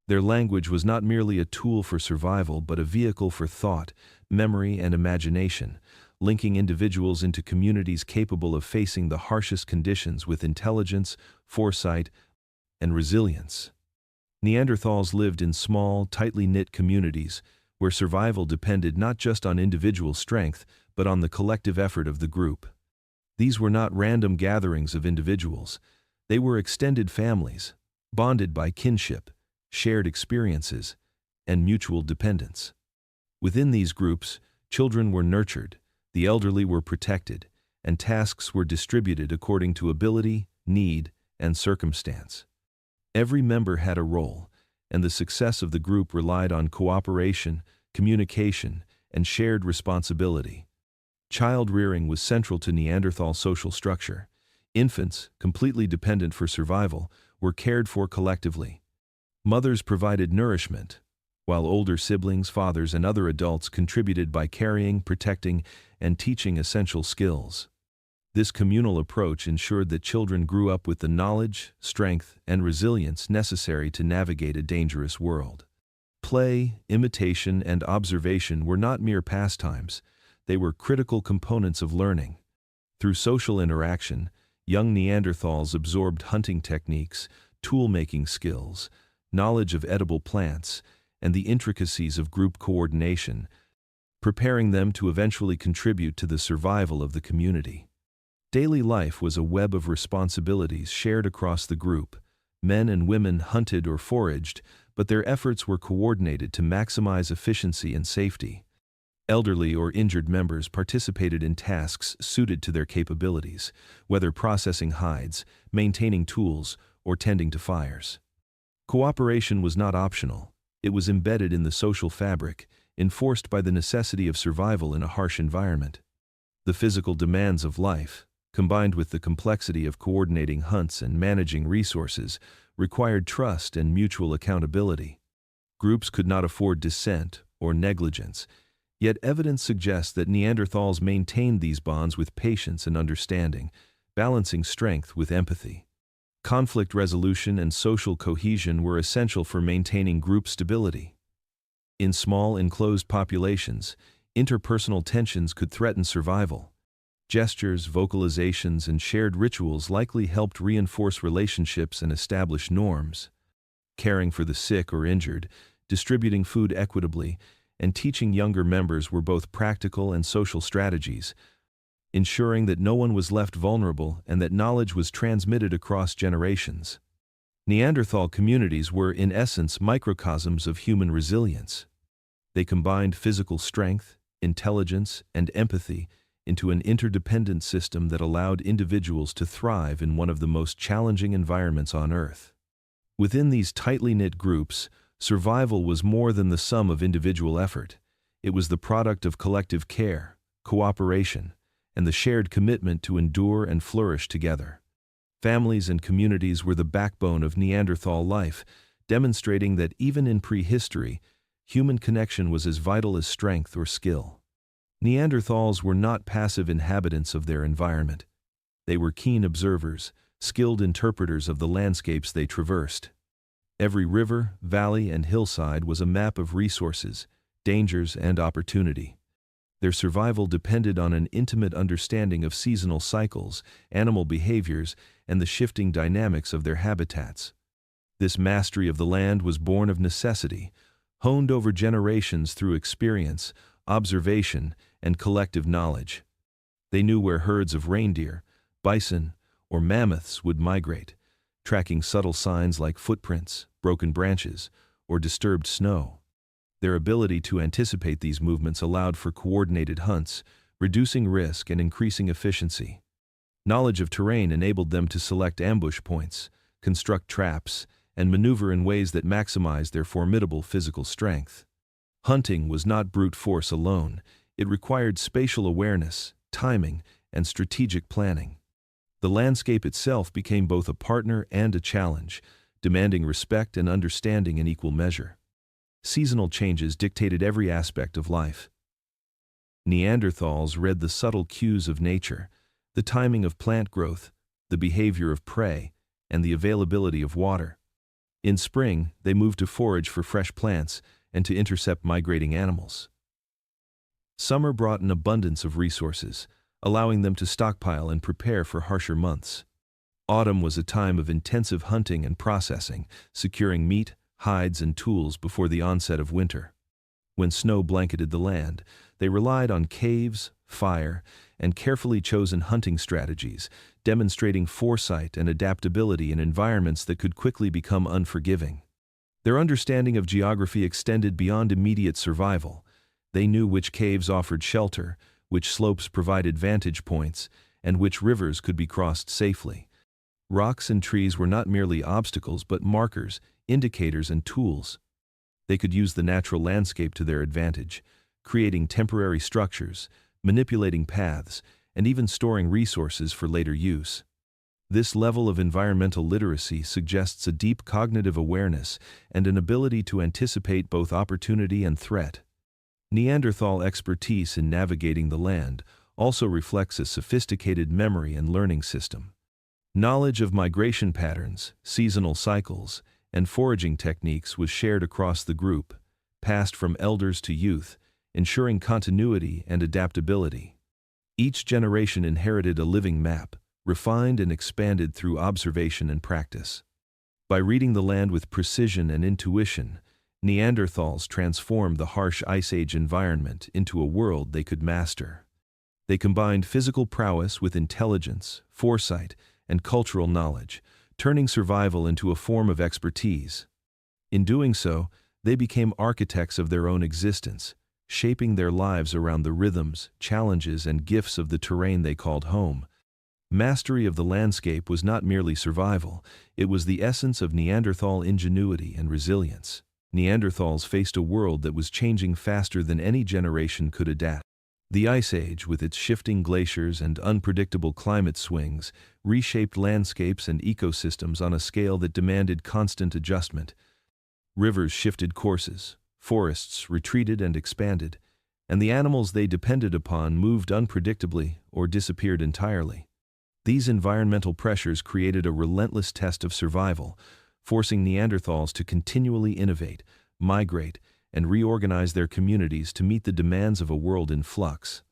Their language was not merely a tool for survival but a vehicle for thought, memory, and imagination, linking individuals into communities capable of facing the harshest conditions with intelligence, foresight, and resilience. Neanderthals lived in small, tightly knit communities where survival depended not just on individual strength but on the collective effort of the group. These were not random gatherings of individuals. They were extended families, bonded by kinship, shared experiences, and mutual dependence. Within these groups, children were nurtured, the elderly were protected, and tasks were distributed according to ability, need, and circumstance. Every member had a role, and the success of the group relied on cooperation, communication, and shared responsibility. Child rearing was central to Neanderthal social structure. Infants, completely dependent for survival, were cared for collectively. Mothers provided nourishment, while older siblings, fathers, and other adults contributed by carrying, protecting, and teaching essential skills. This communal approach ensured that children grew up with the knowledge, strength, and resilience necessary to navigate a dangerous world. Play, imitation, and observation were not mere pastimes, they were critical components of learning. Through social interaction, young Neanderthals absorbed hunting techniques, tool-making skills, knowledge of edible plants, and the intricacies of group coordination, preparing them to eventually contribute to the survival of the community. Daily life was a web of responsibilities shared across the group. Men and women hunted or foraged, but their efforts were coordinated to maximize efficiency and safety. Elderly or injured members participated in tasks suited to their capabilities, whether processing hides, maintaining tools, or tending to fires. Cooperation was not optional. It was embedded in the social fabric, enforced by the necessity of survival in a harsh environment. The physical demands of life, combined with the complexity of coordinating hunts and managing resources, required trust and mutual accountability. Groups could not afford dissent or negligence, yet evidence suggests that Neanderthals maintained these bonds with patience and understanding, balancing strength with empathy. Conflict resolution and social cohesion were essential for maintaining group stability. In small, enclosed populations, interpersonal tensions could threaten survival. Gestures, vocalizations, and shared rituals likely helped reinforce relationships and establish norms. Caring for the sick or injured, distributing food equitably, and teaching younger members were both practical and social strategies, ensuring that no one was left vulnerable and that knowledge was transmitted across generations. Neanderthal communities were, in essence, microcosms of human resilience. They combined physical strength, intelligence, and empathy into an interdependent system that allowed individuals to thrive in one of the most challenging environments on Earth. Within these tightly knit groups, survival was more than the sum of individual effort. It was the product of collective care, cooperation, and the shared commitment to endure and flourish together. Families and communities were the backbone of Neanderthal life, demonstrating that even in prehistory, human connection was as vital as strength or skill. Neanderthals were not passive inhabitants of their environment. They were keen observers, skilled interpreters of the landscapes they traversed. Every river, valley, and hillside was a map of resources, dangers, and opportunity. Their survival depended on an intimate understanding of seasonal cycles, animal behaviors, and the shifting dynamics of their habitats. This mastery of the land was born of necessity, honed over generations through experience, observation, and collective knowledge. They knew where herds of reindeer, bison, or mammoths would migrate, tracking subtle signs like footprints, broken branches, or disturbed snow. Their ability to anticipate these movements allowed for coordinated hunts, reducing risk and increasing efficiency. Knowledge of terrain enabled them to select ambush points, construct traps, and maneuver in ways that maximized their formidable physical strength. Hunting was not brute force alone. It required spatial awareness, timing, and strategic planning. The landscape itself became both a partner and a challenge, demanding respect and understanding in equal measure. Seasonal changes dictated every aspect of life. Neanderthals read the subtle cues of nature, the timing of plant growth, the behavior of prey, and the availability of water. In spring, they moved to forage for fresh plants and to intercept migrating animals. Summer brought an abundance of resources, allowing them to stockpile and prepare for harsher months. Autumn was a time of intensive hunting and processing, securing meat, hides, and tools before the onset of winter. When snow blanketed the land, they relied on caves, fire, and carefully chosen hunting strategies, demonstrating foresight and adaptability in environments that could quickly become unforgiving. Their understanding of geography extended beyond immediate survival. They knew which caves offered shelter, which slopes provided vantage points, and which rivers could be crossed safely. Rocks and trees were not merely obstacles but markers, indicators, and tools. They could use the natural landscape to their advantage, creating temporary structures, manipulating paths, and even storing resources for later use. This level of environmental literacy suggests a deep cognitive awareness and an ability to anticipate both opportunity and threat. Neanderthal expertise in navigating the land also reflects a sophisticated memory and learning system. Knowledge of migration patterns, seasonal cycles, and foraging techniques was shared across the group, passed from elders to youth, ensuring continuity and adaptability. Each generation inherited a living map, refined and expanded through observation and practice. By reading the land with precision and intuition, Neanderthals transformed the harsh Ice Age environment into a world they could master. They combined physical prowess with intelligence, foresight, and cultural knowledge, turning survival into a form of expertise. In doing so, they became architects of their own existence, shaping their lives around the rhythms, challenges, and gifts of the terrain they called home. Mastery of the landscape was not merely survival, it was the essence of Neanderthal ingenuity and resilience. Neanderthals faced a world that was changing faster than any generation could adapt. The Ice Age, with its shifting glaciers and unpredictable climate swings, reshaped landscapes and ecosystems on a scale that demanded constant adjustment. Rivers shifted courses, forests retreated and expanded, and the animals they depended upon moved unpredictably or disappeared entirely. These environmental pressures created a relentless test of survival, forcing Neanderthals to continually innovate, migrate, and reorganize their communities to meet the demands of a world in flux.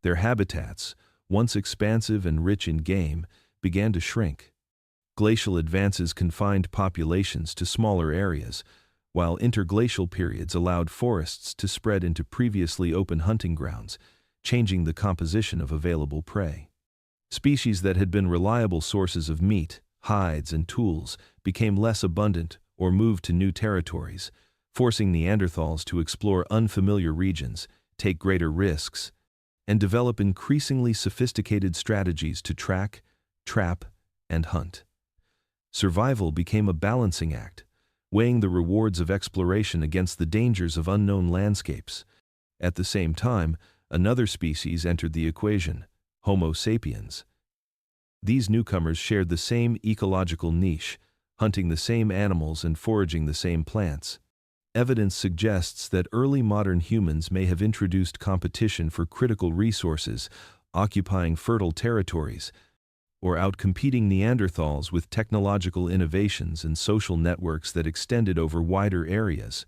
Their habitats, once expansive and rich in game, began to shrink. Glacial advances confined populations to smaller areas, while interglacial periods allowed forests to spread into previously open hunting grounds, changing the composition of available prey. Species that had been reliable sources of meat, hides, and tools became less abundant or moved to new territories, forcing Neanderthals to explore unfamiliar regions, take greater risks, and develop increasingly sophisticated strategies to track, trap, and hunt. Survival became a balancing act, weighing the rewards of exploration against the dangers of unknown landscapes. At the same time, another species entered the equation, Homo sapiens. These newcomers shared the same ecological niche, hunting the same animals and foraging the same plants. Evidence suggests that early modern humans may have introduced competition for critical resources, occupying fertile territories, or outcompeting Neanderthals with technological innovations and social networks that extended over wider areas.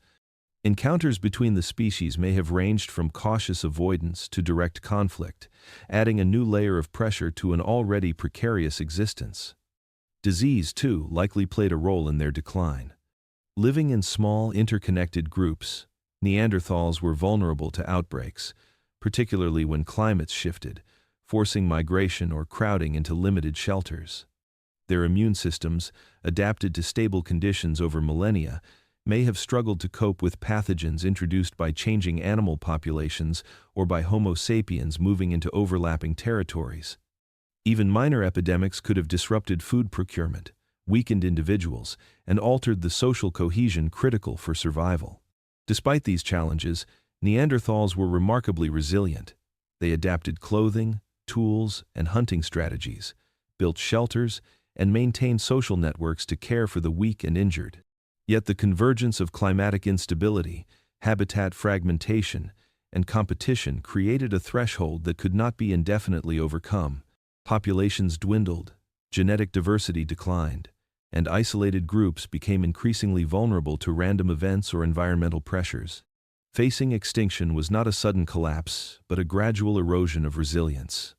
Encounters between the species may have ranged from cautious avoidance to direct conflict, adding a new layer of pressure to an already precarious existence. Disease, too, likely played a role in their decline. Living in small, interconnected groups, Neanderthals were vulnerable to outbreaks, particularly when climates shifted, forcing migration or crowding into limited shelters. Their immune systems, adapted to stable conditions over millennia, may have struggled to cope with pathogens introduced by changing animal populations or by Homo sapiens moving into overlapping territories. Even minor epidemics could have disrupted food procurement, weakened individuals, and altered the social cohesion critical for survival. Despite these challenges, Neanderthals were remarkably resilient. They adapted clothing, tools, and hunting strategies, built shelters, and maintained social networks to care for the weak and injured. Yet the convergence of climatic instability, habitat fragmentation, and competition created a threshold that could not be indefinitely overcome. Populations dwindled, genetic diversity declined, and isolated groups became increasingly vulnerable to random events or environmental pressures. Facing extinction was not a sudden collapse, but a gradual erosion of resilience.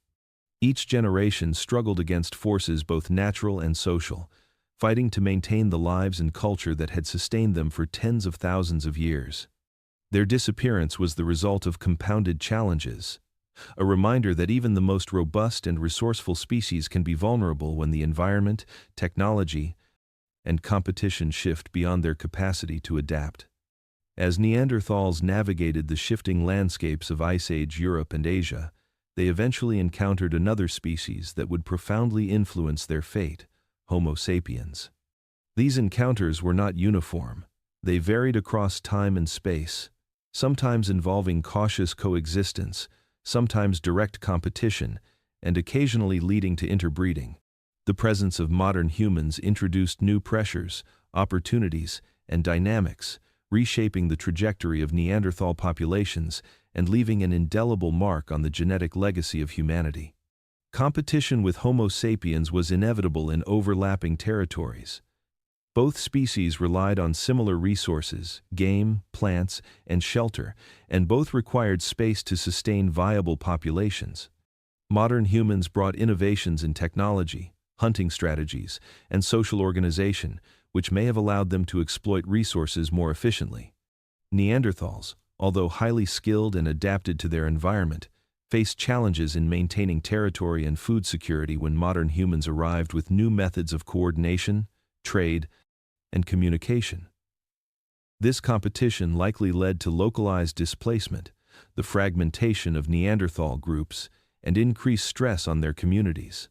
Each generation struggled against forces both natural and social, fighting to maintain the lives and culture that had sustained them for tens of thousands of years. Their disappearance was the result of compounded challenges, a reminder that even the most robust and resourceful species can be vulnerable when the environment, technology, and competition shift beyond their capacity to adapt. As Neanderthals navigated the shifting landscapes of Ice Age Europe and Asia, they eventually encountered another species that would profoundly influence their fate, Homo sapiens. These encounters were not uniform. They varied across time and space, sometimes involving cautious coexistence, sometimes direct competition, and occasionally leading to interbreeding. The presence of modern humans introduced new pressures, opportunities, and dynamics, reshaping the trajectory of Neanderthal populations and leaving an indelible mark on the genetic legacy of humanity. Competition with Homo sapiens was inevitable in overlapping territories. Both species relied on similar resources, game, plants, and shelter, and both required space to sustain viable populations. Modern humans brought innovations in technology, hunting strategies, and social organization, which may have allowed them to exploit resources more efficiently. Neanderthals, although highly skilled and adapted to their environment, faced challenges in maintaining territory and food security when modern humans arrived with new methods of coordination, trade, and communication. This competition likely led to localized displacement, the fragmentation of Neanderthal groups, and increased stress on their communities.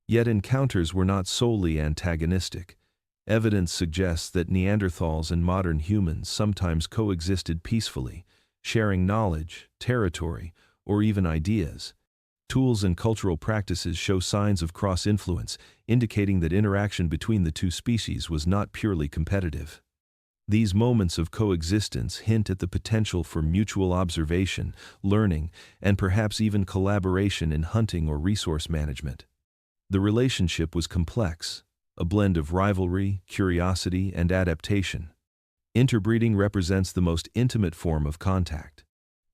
Yet encounters were not solely antagonistic. Evidence suggests that Neanderthals and modern humans sometimes coexisted peacefully, sharing knowledge, territory, or even ideas. Tools and cultural practices show signs of cross-influence, indicating that interaction between the two species was not purely competitive. These moments of coexistence hint at the potential for mutual observation, learning, and perhaps even collaboration in hunting or resource management. The relationship was complex, a blend of rivalry, curiosity, and adaptation. Interbreeding represents the most intimate form of contact.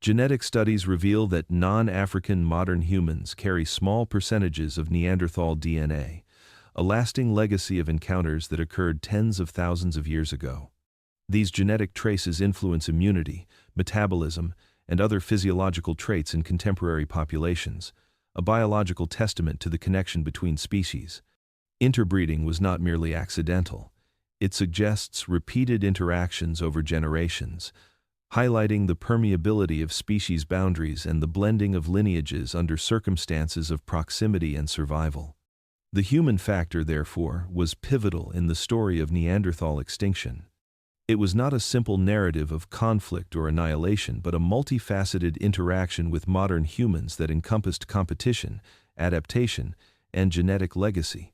Genetic studies reveal that non-African modern humans carry small percentages of Neanderthal DNA, a lasting legacy of encounters that occurred tens of thousands of years ago. These genetic traces influence immunity, metabolism, and other physiological traits in contemporary populations, a biological testament to the connection between species. Interbreeding was not merely accidental. It suggests repeated interactions over generations, highlighting the permeability of species boundaries and the blending of lineages under circumstances of proximity and survival. The human factor, therefore, was pivotal in the story of Neanderthal extinction. It was not a simple narrative of conflict or annihilation, but a multifaceted interaction with modern humans that encompassed competition, adaptation, and genetic legacy.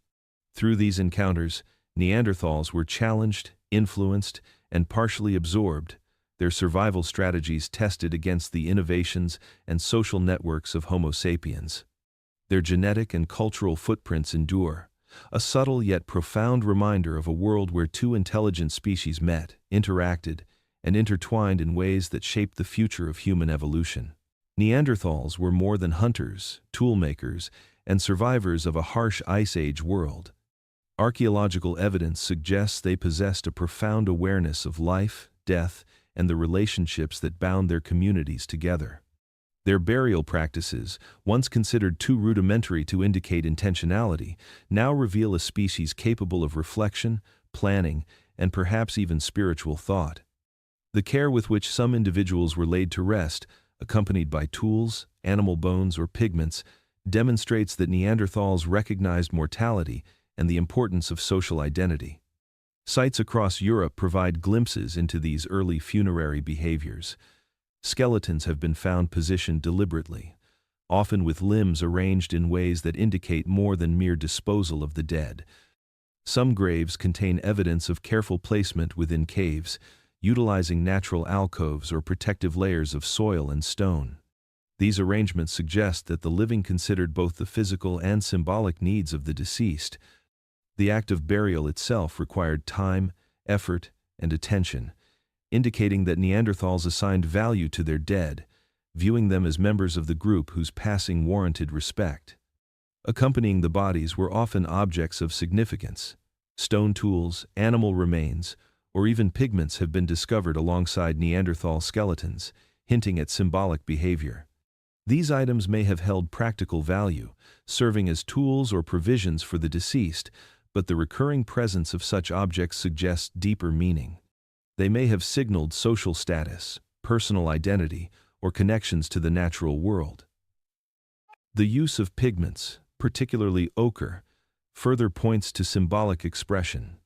Through these encounters, Neanderthals were challenged, influenced, and partially absorbed, their survival strategies tested against the innovations and social networks of Homo sapiens. Their genetic and cultural footprints endure, a subtle yet profound reminder of a world where two intelligent species met, interacted, and intertwined in ways that shaped the future of human evolution. Neanderthals were more than hunters, toolmakers, and survivors of a harsh Ice Age world. Archaeological evidence suggests they possessed a profound awareness of life, death, and the relationships that bound their communities together. Their burial practices, once considered too rudimentary to indicate intentionality, now reveal a species capable of reflection, planning, and perhaps even spiritual thought. The care with which some individuals were laid to rest, accompanied by tools, animal bones, or pigments, demonstrates that Neanderthals recognized mortality and the importance of social identity. Sites across Europe provide glimpses into these early funerary behaviors. Skeletons have been found positioned deliberately, often with limbs arranged in ways that indicate more than mere disposal of the dead. Some graves contain evidence of careful placement within caves, utilizing natural alcoves or protective layers of soil and stone. These arrangements suggest that the living considered both the physical and symbolic needs of the deceased. The act of burial itself required time, effort, and attention, indicating that Neanderthals assigned value to their dead, viewing them as members of the group whose passing warranted respect. Accompanying the bodies were often objects of significance. Stone tools, animal remains, or even pigments have been discovered alongside Neanderthal skeletons, hinting at symbolic behavior. These items may have held practical value, serving as tools or provisions for the deceased, but the recurring presence of such objects suggests deeper meaning. They may have signaled social status, personal identity, or connections to the natural world. The use of pigments, particularly ochre, further points to symbolic expression.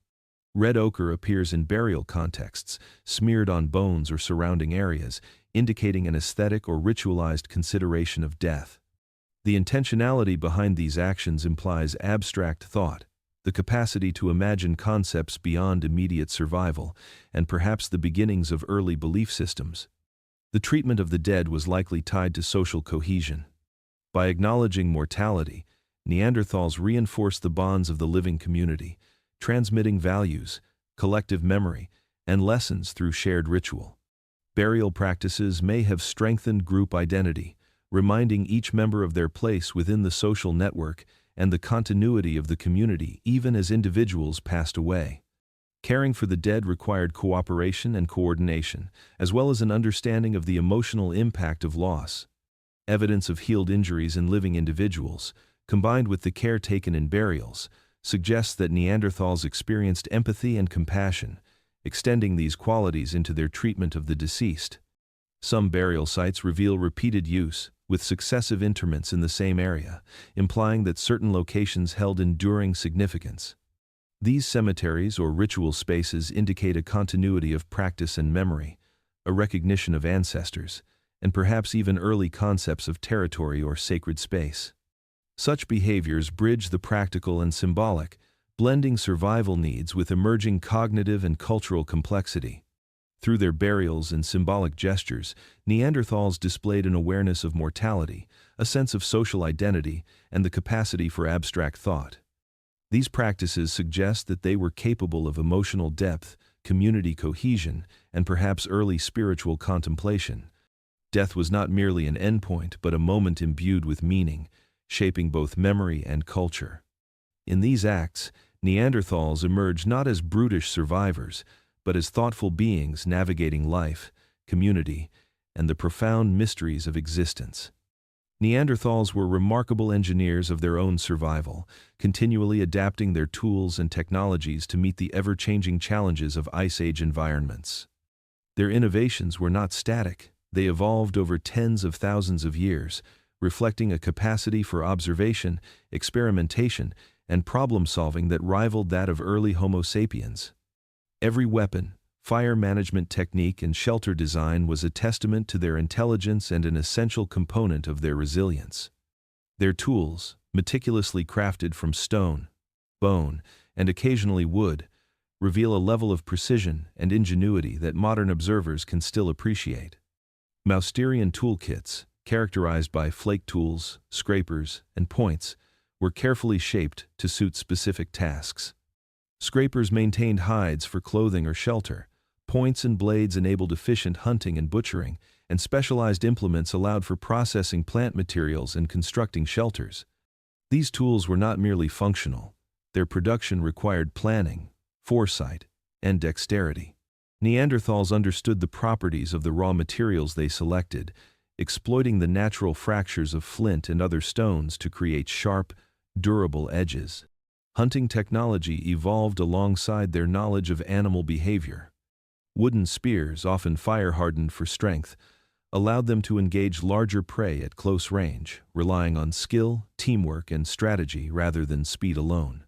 Red ochre appears in burial contexts, smeared on bones or surrounding areas, indicating an aesthetic or ritualized consideration of death. The intentionality behind these actions implies abstract thought, the capacity to imagine concepts beyond immediate survival, and perhaps the beginnings of early belief systems. The treatment of the dead was likely tied to social cohesion. By acknowledging mortality, Neanderthals reinforced the bonds of the living community, transmitting values, collective memory, and lessons through shared ritual. Burial practices may have strengthened group identity, reminding each member of their place within the social network and the continuity of the community even as individuals passed away. Caring for the dead required cooperation and coordination, as well as an understanding of the emotional impact of loss. Evidence of healed injuries in living individuals, combined with the care taken in burials, suggests that Neanderthals experienced empathy and compassion, extending these qualities into their treatment of the deceased. Some burial sites reveal repeated use, with successive interments in the same area, implying that certain locations held enduring significance. These cemeteries or ritual spaces indicate a continuity of practice and memory, a recognition of ancestors, and perhaps even early concepts of territory or sacred space. Such behaviors bridge the practical and symbolic, blending survival needs with emerging cognitive and cultural complexity. Through their burials and symbolic gestures, Neanderthals displayed an awareness of mortality, a sense of social identity, and the capacity for abstract thought. These practices suggest that they were capable of emotional depth, community cohesion, and perhaps early spiritual contemplation. Death was not merely an endpoint, but a moment imbued with meaning, shaping both memory and culture. In these acts, Neanderthals emerged not as brutish survivors, but as thoughtful beings navigating life, community, and the profound mysteries of existence. Neanderthals were remarkable engineers of their own survival, continually adapting their tools and technologies to meet the ever-changing challenges of Ice Age environments. Their innovations were not static, they evolved over tens of thousands of years, reflecting a capacity for observation, experimentation, and problem-solving that rivaled that of early Homo sapiens. Every weapon, fire management technique, and shelter design was a testament to their intelligence and an essential component of their resilience. Their tools, meticulously crafted from stone, bone, and occasionally wood, reveal a level of precision and ingenuity that modern observers can still appreciate. Mousterian toolkits, characterized by flake tools, scrapers, and points, were carefully shaped to suit specific tasks. Scrapers maintained hides for clothing or shelter, points and blades enabled efficient hunting and butchering, and specialized implements allowed for processing plant materials and constructing shelters. These tools were not merely functional, their production required planning, foresight, and dexterity. Neanderthals understood the properties of the raw materials they selected, exploiting the natural fractures of flint and other stones to create sharp, durable edges. Hunting technology evolved alongside their knowledge of animal behavior. Wooden spears, often fire-hardened for strength, allowed them to engage larger prey at close range, relying on skill, teamwork, and strategy rather than speed alone.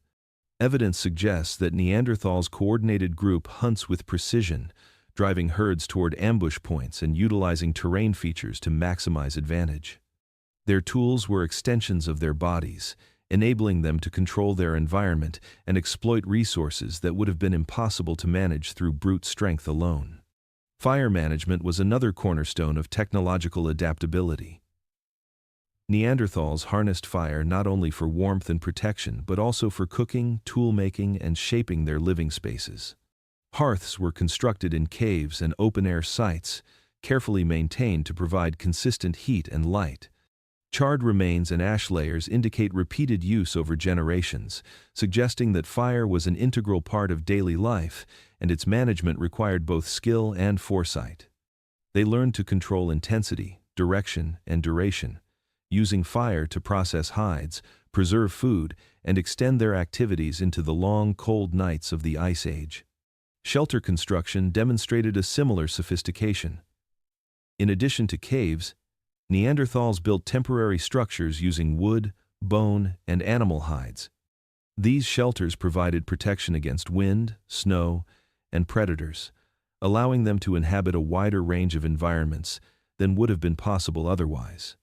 Evidence suggests that Neanderthals coordinated group hunts with precision, driving herds toward ambush points and utilizing terrain features to maximize advantage. Their tools were extensions of their bodies, enabling them to control their environment and exploit resources that would have been impossible to manage through brute strength alone. Fire management was another cornerstone of technological adaptability. Neanderthals harnessed fire not only for warmth and protection, but also for cooking, tool-making, and shaping their living spaces. Hearths were constructed in caves and open-air sites, carefully maintained to provide consistent heat and light. Charred remains and ash layers indicate repeated use over generations, suggesting that fire was an integral part of daily life, and its management required both skill and foresight. They learned to control intensity, direction, and duration, using fire to process hides, preserve food, and extend their activities into the long, cold nights of the Ice Age. Shelter construction demonstrated a similar sophistication. In addition to caves, Neanderthals built temporary structures using wood, bone, and animal hides. These shelters provided protection against wind, snow, and predators, allowing them to inhabit a wider range of environments than would have been possible otherwise.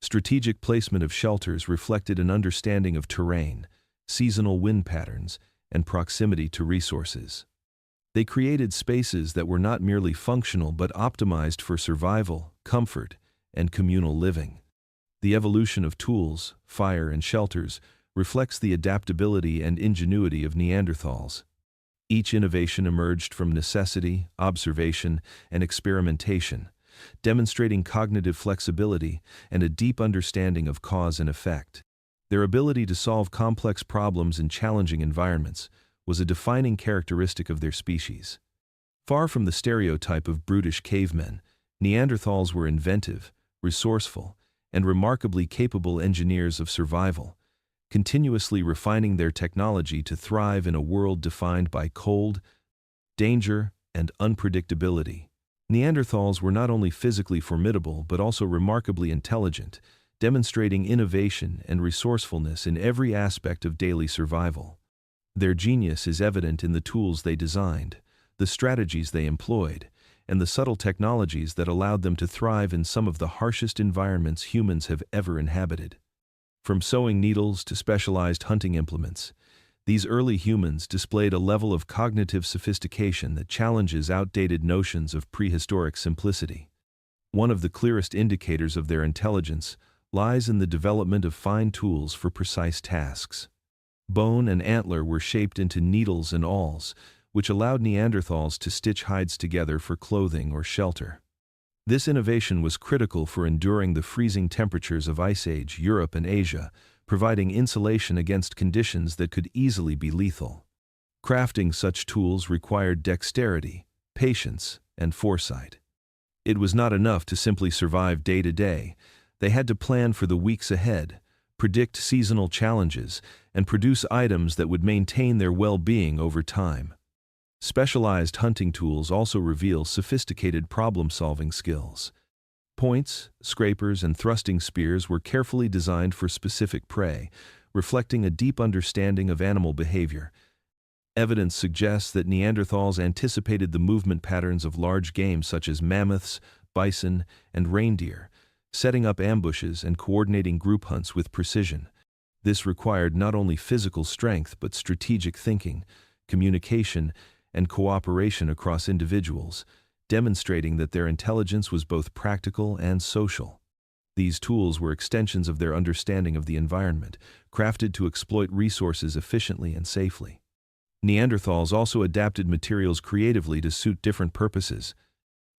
Strategic placement of shelters reflected an understanding of terrain, seasonal wind patterns, and proximity to resources. They created spaces that were not merely functional but optimized for survival, comfort, and communal living. The evolution of tools, fire, and shelters reflects the adaptability and ingenuity of Neanderthals. Each innovation emerged from necessity, observation, and experimentation, demonstrating cognitive flexibility and a deep understanding of cause and effect. Their ability to solve complex problems in challenging environments was a defining characteristic of their species. Far from the stereotype of brutish cavemen, Neanderthals were inventive, resourceful, and remarkably capable engineers of survival, continuously refining their technology to thrive in a world defined by cold, danger, and unpredictability. Neanderthals were not only physically formidable but also remarkably intelligent, demonstrating innovation and resourcefulness in every aspect of daily survival. Their genius is evident in the tools they designed, the strategies they employed, and the subtle technologies that allowed them to thrive in some of the harshest environments humans have ever inhabited. From sewing needles to specialized hunting implements, these early humans displayed a level of cognitive sophistication that challenges outdated notions of prehistoric simplicity. One of the clearest indicators of their intelligence lies in the development of fine tools for precise tasks. Bone and antler were shaped into needles and awls, which allowed Neanderthals to stitch hides together for clothing or shelter. This innovation was critical for enduring the freezing temperatures of Ice Age Europe and Asia, providing insulation against conditions that could easily be lethal. Crafting such tools required dexterity, patience, and foresight. It was not enough to simply survive day to day. They had to plan for the weeks ahead, predict seasonal challenges, and produce items that would maintain their well-being over time. Specialized hunting tools also reveal sophisticated problem-solving skills. Points, scrapers, and thrusting spears were carefully designed for specific prey, reflecting a deep understanding of animal behavior. Evidence suggests that Neanderthals anticipated the movement patterns of large game such as mammoths, bison, and reindeer, setting up ambushes and coordinating group hunts with precision. This required not only physical strength but strategic thinking, communication, and cooperation across individuals, demonstrating that their intelligence was both practical and social. These tools were extensions of their understanding of the environment, crafted to exploit resources efficiently and safely. Neanderthals also adapted materials creatively to suit different purposes.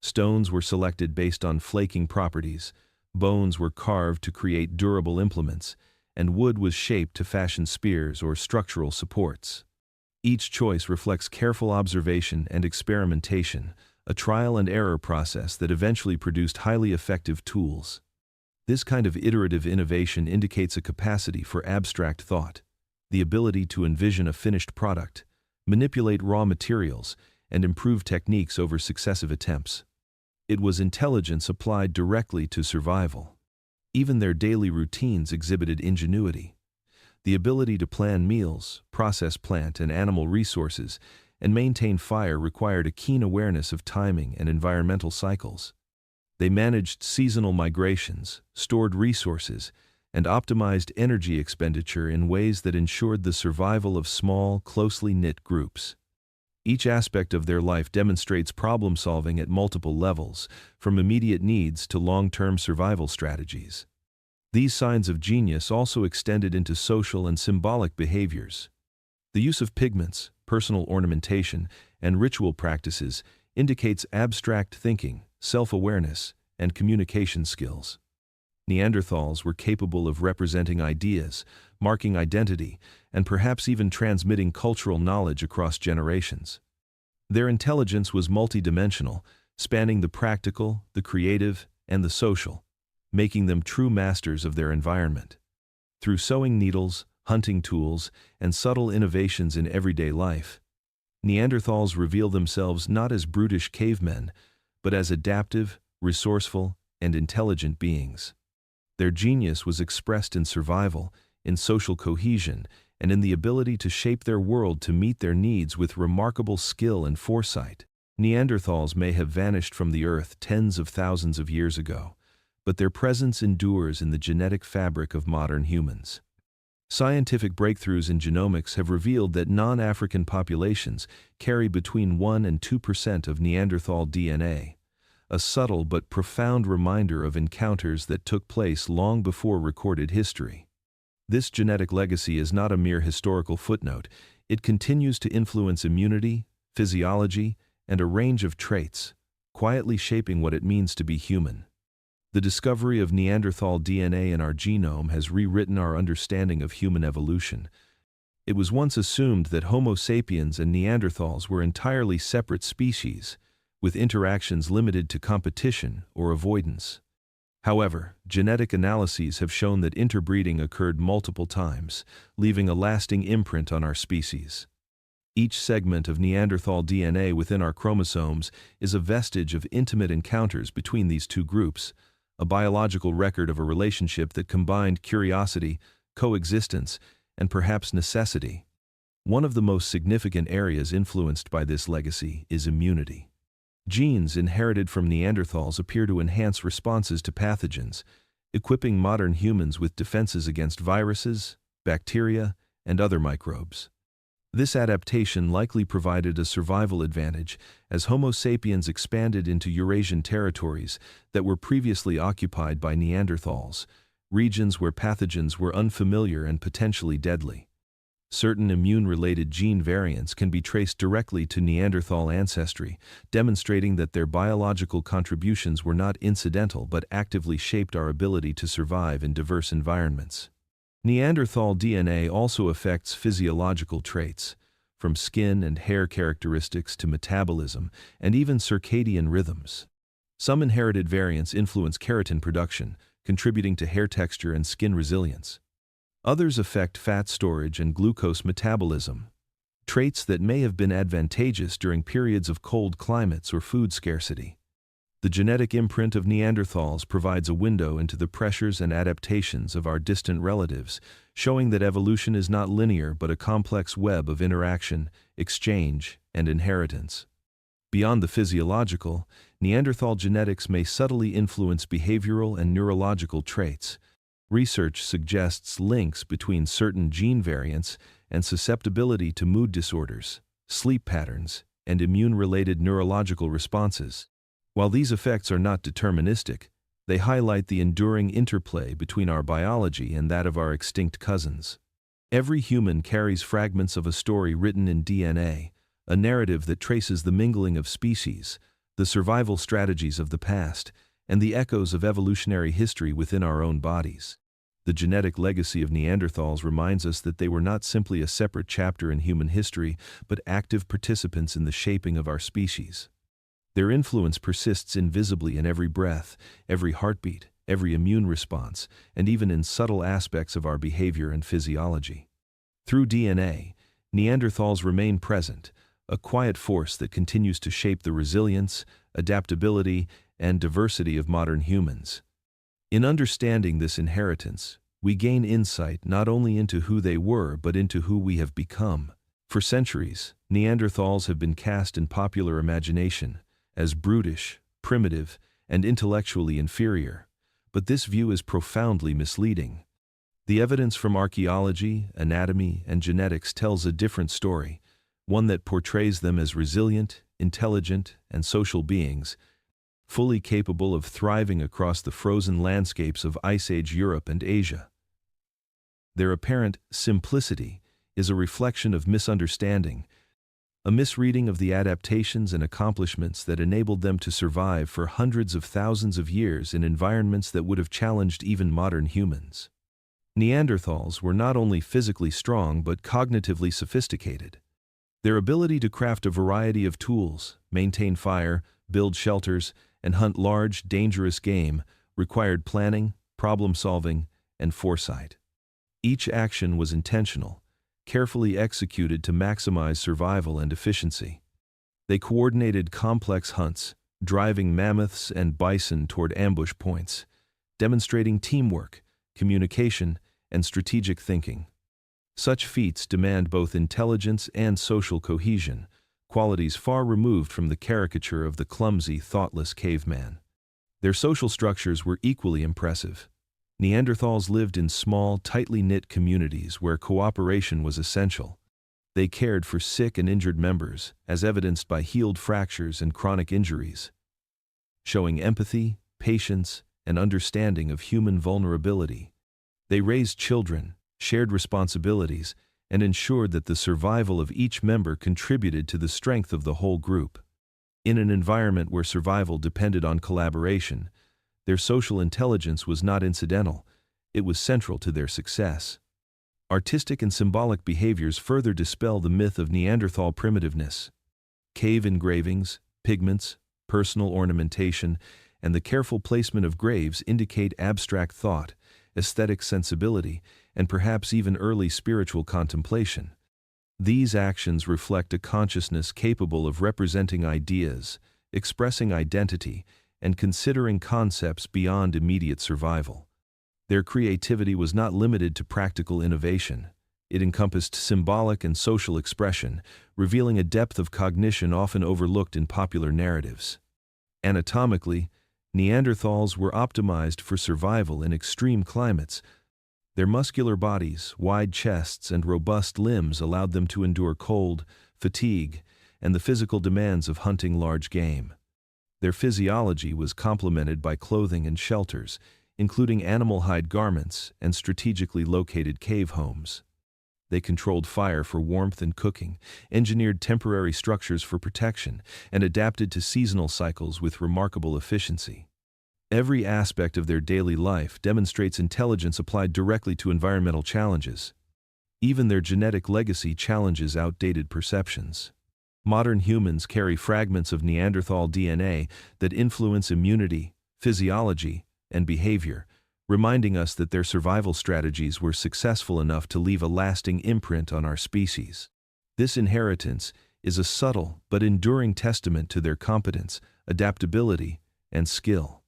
Stones were selected based on flaking properties, bones were carved to create durable implements, and wood was shaped to fashion spears or structural supports. Each choice reflects careful observation and experimentation, a trial and error process that eventually produced highly effective tools. This kind of iterative innovation indicates a capacity for abstract thought, the ability to envision a finished product, manipulate raw materials, and improve techniques over successive attempts. It was intelligence applied directly to survival. Even their daily routines exhibited ingenuity. The ability to plan meals, process plant and animal resources, and maintain fire required a keen awareness of timing and environmental cycles. They managed seasonal migrations, stored resources, and optimized energy expenditure in ways that ensured the survival of small, closely knit groups. Each aspect of their life demonstrates problem-solving at multiple levels, from immediate needs to long-term survival strategies. These signs of genius also extended into social and symbolic behaviors. The use of pigments, personal ornamentation, and ritual practices indicates abstract thinking, self-awareness, and communication skills. Neanderthals were capable of representing ideas, marking identity, and perhaps even transmitting cultural knowledge across generations. Their intelligence was multidimensional, spanning the practical, the creative, and the social, making them true masters of their environment. Through sewing needles, hunting tools, and subtle innovations in everyday life, Neanderthals reveal themselves not as brutish cavemen, but as adaptive, resourceful, and intelligent beings. Their genius was expressed in survival, in social cohesion, and in the ability to shape their world to meet their needs with remarkable skill and foresight. Neanderthals may have vanished from the earth tens of thousands of years ago, but their presence endures in the genetic fabric of modern humans. Scientific breakthroughs in genomics have revealed that non-African populations carry between 1 and 2% of Neanderthal DNA, a subtle but profound reminder of encounters that took place long before recorded history. This genetic legacy is not a mere historical footnote, It continues to influence immunity, physiology, and a range of traits, quietly shaping what it means to be human. The discovery of Neanderthal DNA in our genome has rewritten our understanding of human evolution. It was once assumed that Homo sapiens and Neanderthals were entirely separate species, with interactions limited to competition or avoidance. However, genetic analyses have shown that interbreeding occurred multiple times, leaving a lasting imprint on our species. Each segment of Neanderthal DNA within our chromosomes is a vestige of intimate encounters between these two groups, a biological record of a relationship that combined curiosity, coexistence, and perhaps necessity. One of the most significant areas influenced by this legacy is immunity. Genes inherited from Neanderthals appear to enhance responses to pathogens, equipping modern humans with defenses against viruses, bacteria, and other microbes. This adaptation likely provided a survival advantage as Homo sapiens expanded into Eurasian territories that were previously occupied by Neanderthals, regions where pathogens were unfamiliar and potentially deadly. Certain immune-related gene variants can be traced directly to Neanderthal ancestry, demonstrating that their biological contributions were not incidental but actively shaped our ability to survive in diverse environments. Neanderthal DNA also affects physiological traits, from skin and hair characteristics to metabolism and even circadian rhythms. Some inherited variants influence keratin production, contributing to hair texture and skin resilience. Others affect fat storage and glucose metabolism, traits that may have been advantageous during periods of cold climates or food scarcity. The genetic imprint of Neanderthals provides a window into the pressures and adaptations of our distant relatives, showing that evolution is not linear but a complex web of interaction, exchange, and inheritance. Beyond the physiological, Neanderthal genetics may subtly influence behavioral and neurological traits. Research suggests links between certain gene variants and susceptibility to mood disorders, sleep patterns, and immune-related neurological responses. While these effects are not deterministic, they highlight the enduring interplay between our biology and that of our extinct cousins. Every human carries fragments of a story written in DNA, a narrative that traces the mingling of species, the survival strategies of the past, and the echoes of evolutionary history within our own bodies. The genetic legacy of Neanderthals reminds us that they were not simply a separate chapter in human history, but active participants in the shaping of our species. Their influence persists invisibly in every breath, every heartbeat, every immune response, and even in subtle aspects of our behavior and physiology. Through DNA, Neanderthals remain present, a quiet force that continues to shape the resilience, adaptability, and diversity of modern humans. In understanding this inheritance, we gain insight not only into who they were but into who we have become. For centuries, Neanderthals have been cast in popular imagination as brutish, primitive, and intellectually inferior, but this view is profoundly misleading. The evidence from archaeology, anatomy, and genetics tells a different story, one that portrays them as resilient, intelligent, and social beings, fully capable of thriving across the frozen landscapes of Ice Age Europe and Asia. Their apparent simplicity is a reflection of misunderstanding, a misreading of the adaptations and accomplishments that enabled them to survive for hundreds of thousands of years in environments that would have challenged even modern humans. Neanderthals were not only physically strong but cognitively sophisticated. Their ability to craft a variety of tools, maintain fire, build shelters, and hunt large, dangerous game required planning, problem-solving, and foresight. Each action was intentional, carefully executed to maximize survival and efficiency. They coordinated complex hunts, driving mammoths and bison toward ambush points, demonstrating teamwork, communication, and strategic thinking. Such feats demand both intelligence and social cohesion, qualities far removed from the caricature of the clumsy, thoughtless caveman. Their social structures were equally impressive. Neanderthals lived in small, tightly knit communities where cooperation was essential. They cared for sick and injured members, as evidenced by healed fractures and chronic injuries, showing empathy, patience, and understanding of human vulnerability. They raised children, shared responsibilities, and ensured that the survival of each member contributed to the strength of the whole group. In an environment where survival depended on collaboration, their social intelligence was not incidental, it was central to their success. Artistic and symbolic behaviors further dispel the myth of Neanderthal primitiveness. Cave engravings, pigments, personal ornamentation, and the careful placement of graves indicate abstract thought, aesthetic sensibility, and perhaps even early spiritual contemplation. These actions reflect a consciousness capable of representing ideas, expressing identity, and considering concepts beyond immediate survival. Their creativity was not limited to practical innovation. It encompassed symbolic and social expression, revealing a depth of cognition often overlooked in popular narratives. Anatomically, Neanderthals were optimized for survival in extreme climates. Their muscular bodies, wide chests, and robust limbs allowed them to endure cold, fatigue, and the physical demands of hunting large game. Their physiology was complemented by clothing and shelters, including animal hide garments and strategically located cave homes. They controlled fire for warmth and cooking, engineered temporary structures for protection, and adapted to seasonal cycles with remarkable efficiency. Every aspect of their daily life demonstrates intelligence applied directly to environmental challenges. Even their genetic legacy challenges outdated perceptions. Modern humans carry fragments of Neanderthal DNA that influence immunity, physiology, and behavior, reminding us that their survival strategies were successful enough to leave a lasting imprint on our species. This inheritance is a subtle but enduring testament to their competence, adaptability, and skill.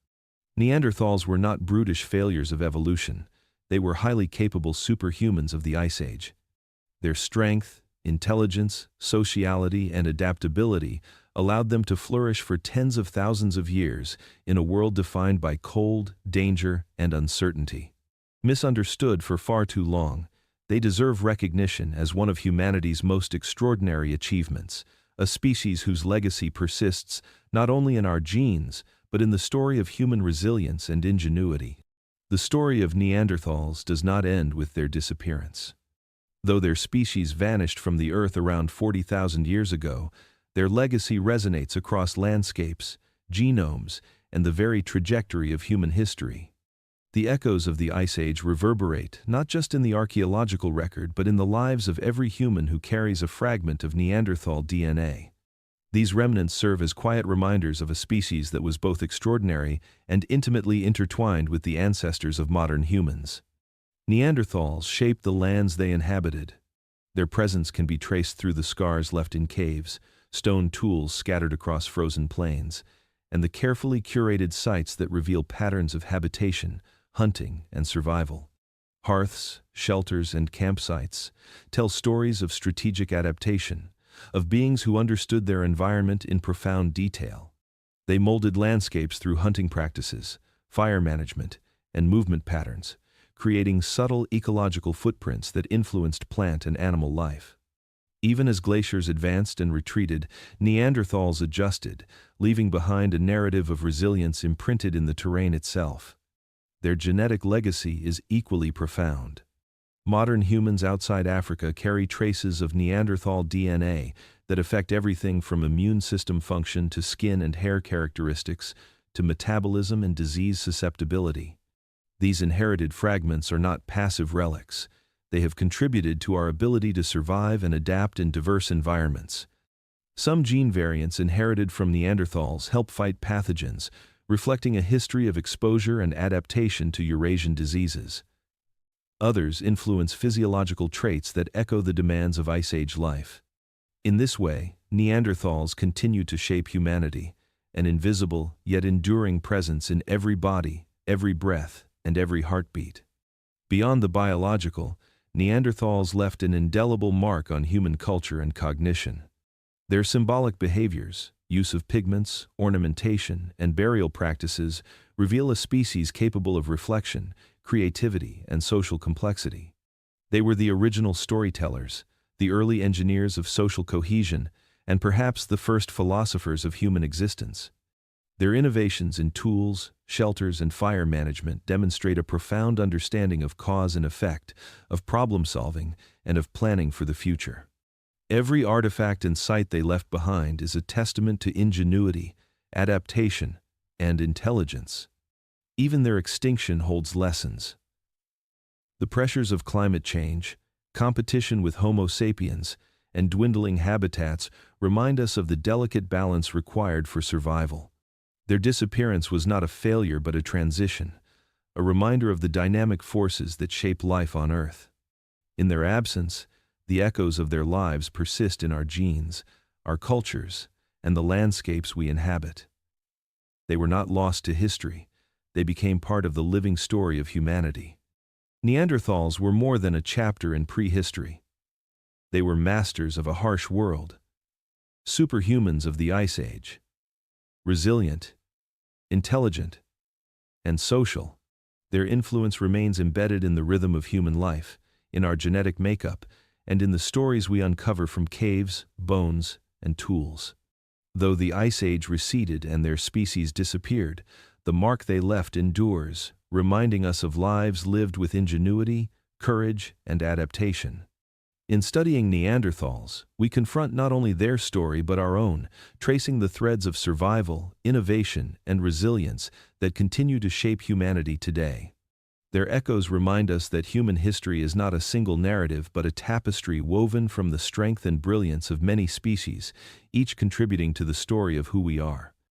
Neanderthals were not brutish failures of evolution. They were highly capable superhumans of the Ice Age. Their strength, intelligence, sociality, and adaptability allowed them to flourish for tens of thousands of years in a world defined by cold, danger, and uncertainty. Misunderstood for far too long, they deserve recognition as one of humanity's most extraordinary achievements, a species whose legacy persists not only in our genes, but in the story of human resilience and ingenuity. The story of Neanderthals does not end with their disappearance. Though their species vanished from the Earth around 40,000 years ago, their legacy resonates across landscapes, genomes, and the very trajectory of human history. The echoes of the Ice Age reverberate not just in the archaeological record but in the lives of every human who carries a fragment of Neanderthal DNA. These remnants serve as quiet reminders of a species that was both extraordinary and intimately intertwined with the ancestors of modern humans. Neanderthals shaped the lands they inhabited. Their presence can be traced through the scars left in caves, stone tools scattered across frozen plains, and the carefully curated sites that reveal patterns of habitation, hunting, and survival. Hearths, shelters, and campsites tell stories of strategic adaptation, of beings who understood their environment in profound detail. They molded landscapes through hunting practices, fire management, and movement patterns, creating subtle ecological footprints that influenced plant and animal life. Even as glaciers advanced and retreated, Neanderthals adjusted, leaving behind a narrative of resilience imprinted in the terrain itself. Their genetic legacy is equally profound. Modern humans outside Africa carry traces of Neanderthal DNA that affect everything from immune system function to skin and hair characteristics to metabolism and disease susceptibility. These inherited fragments are not passive relics. They have contributed to our ability to survive and adapt in diverse environments. Some gene variants inherited from Neanderthals help fight pathogens, reflecting a history of exposure and adaptation to Eurasian diseases. Others influence physiological traits that echo the demands of Ice Age life. In this way, Neanderthals continue to shape humanity, an invisible yet enduring presence in every body, every breath, and every heartbeat. Beyond the biological, Neanderthals left an indelible mark on human culture and cognition. Their symbolic behaviors, use of pigments, ornamentation, and burial practices reveal a species capable of reflection, creativity, and social complexity. They were the original storytellers, the early engineers of social cohesion, and perhaps the first philosophers of human existence. Their innovations in tools, shelters, and fire management demonstrate a profound understanding of cause and effect, of problem solving, and of planning for the future. Every artifact and site they left behind is a testament to ingenuity, adaptation, and intelligence. Even their extinction holds lessons. The pressures of climate change, competition with Homo sapiens, and dwindling habitats remind us of the delicate balance required for survival. Their disappearance was not a failure but a transition, a reminder of the dynamic forces that shape life on Earth. In their absence, the echoes of their lives persist in our genes, our cultures, and the landscapes we inhabit. They were not lost to history. They became part of the living story of humanity. Neanderthals were more than a chapter in prehistory. They were masters of a harsh world, superhumans of the Ice Age. Resilient, intelligent, and social, their influence remains embedded in the rhythm of human life, in our genetic makeup, and in the stories we uncover from caves, bones, and tools. Though the Ice Age receded and their species disappeared, the mark they left endures, reminding us of lives lived with ingenuity, courage, and adaptation. In studying Neanderthals, we confront not only their story but our own, tracing the threads of survival, innovation, and resilience that continue to shape humanity today. Their echoes remind us that human history is not a single narrative but a tapestry woven from the strength and brilliance of many species, each contributing to the story of who we are.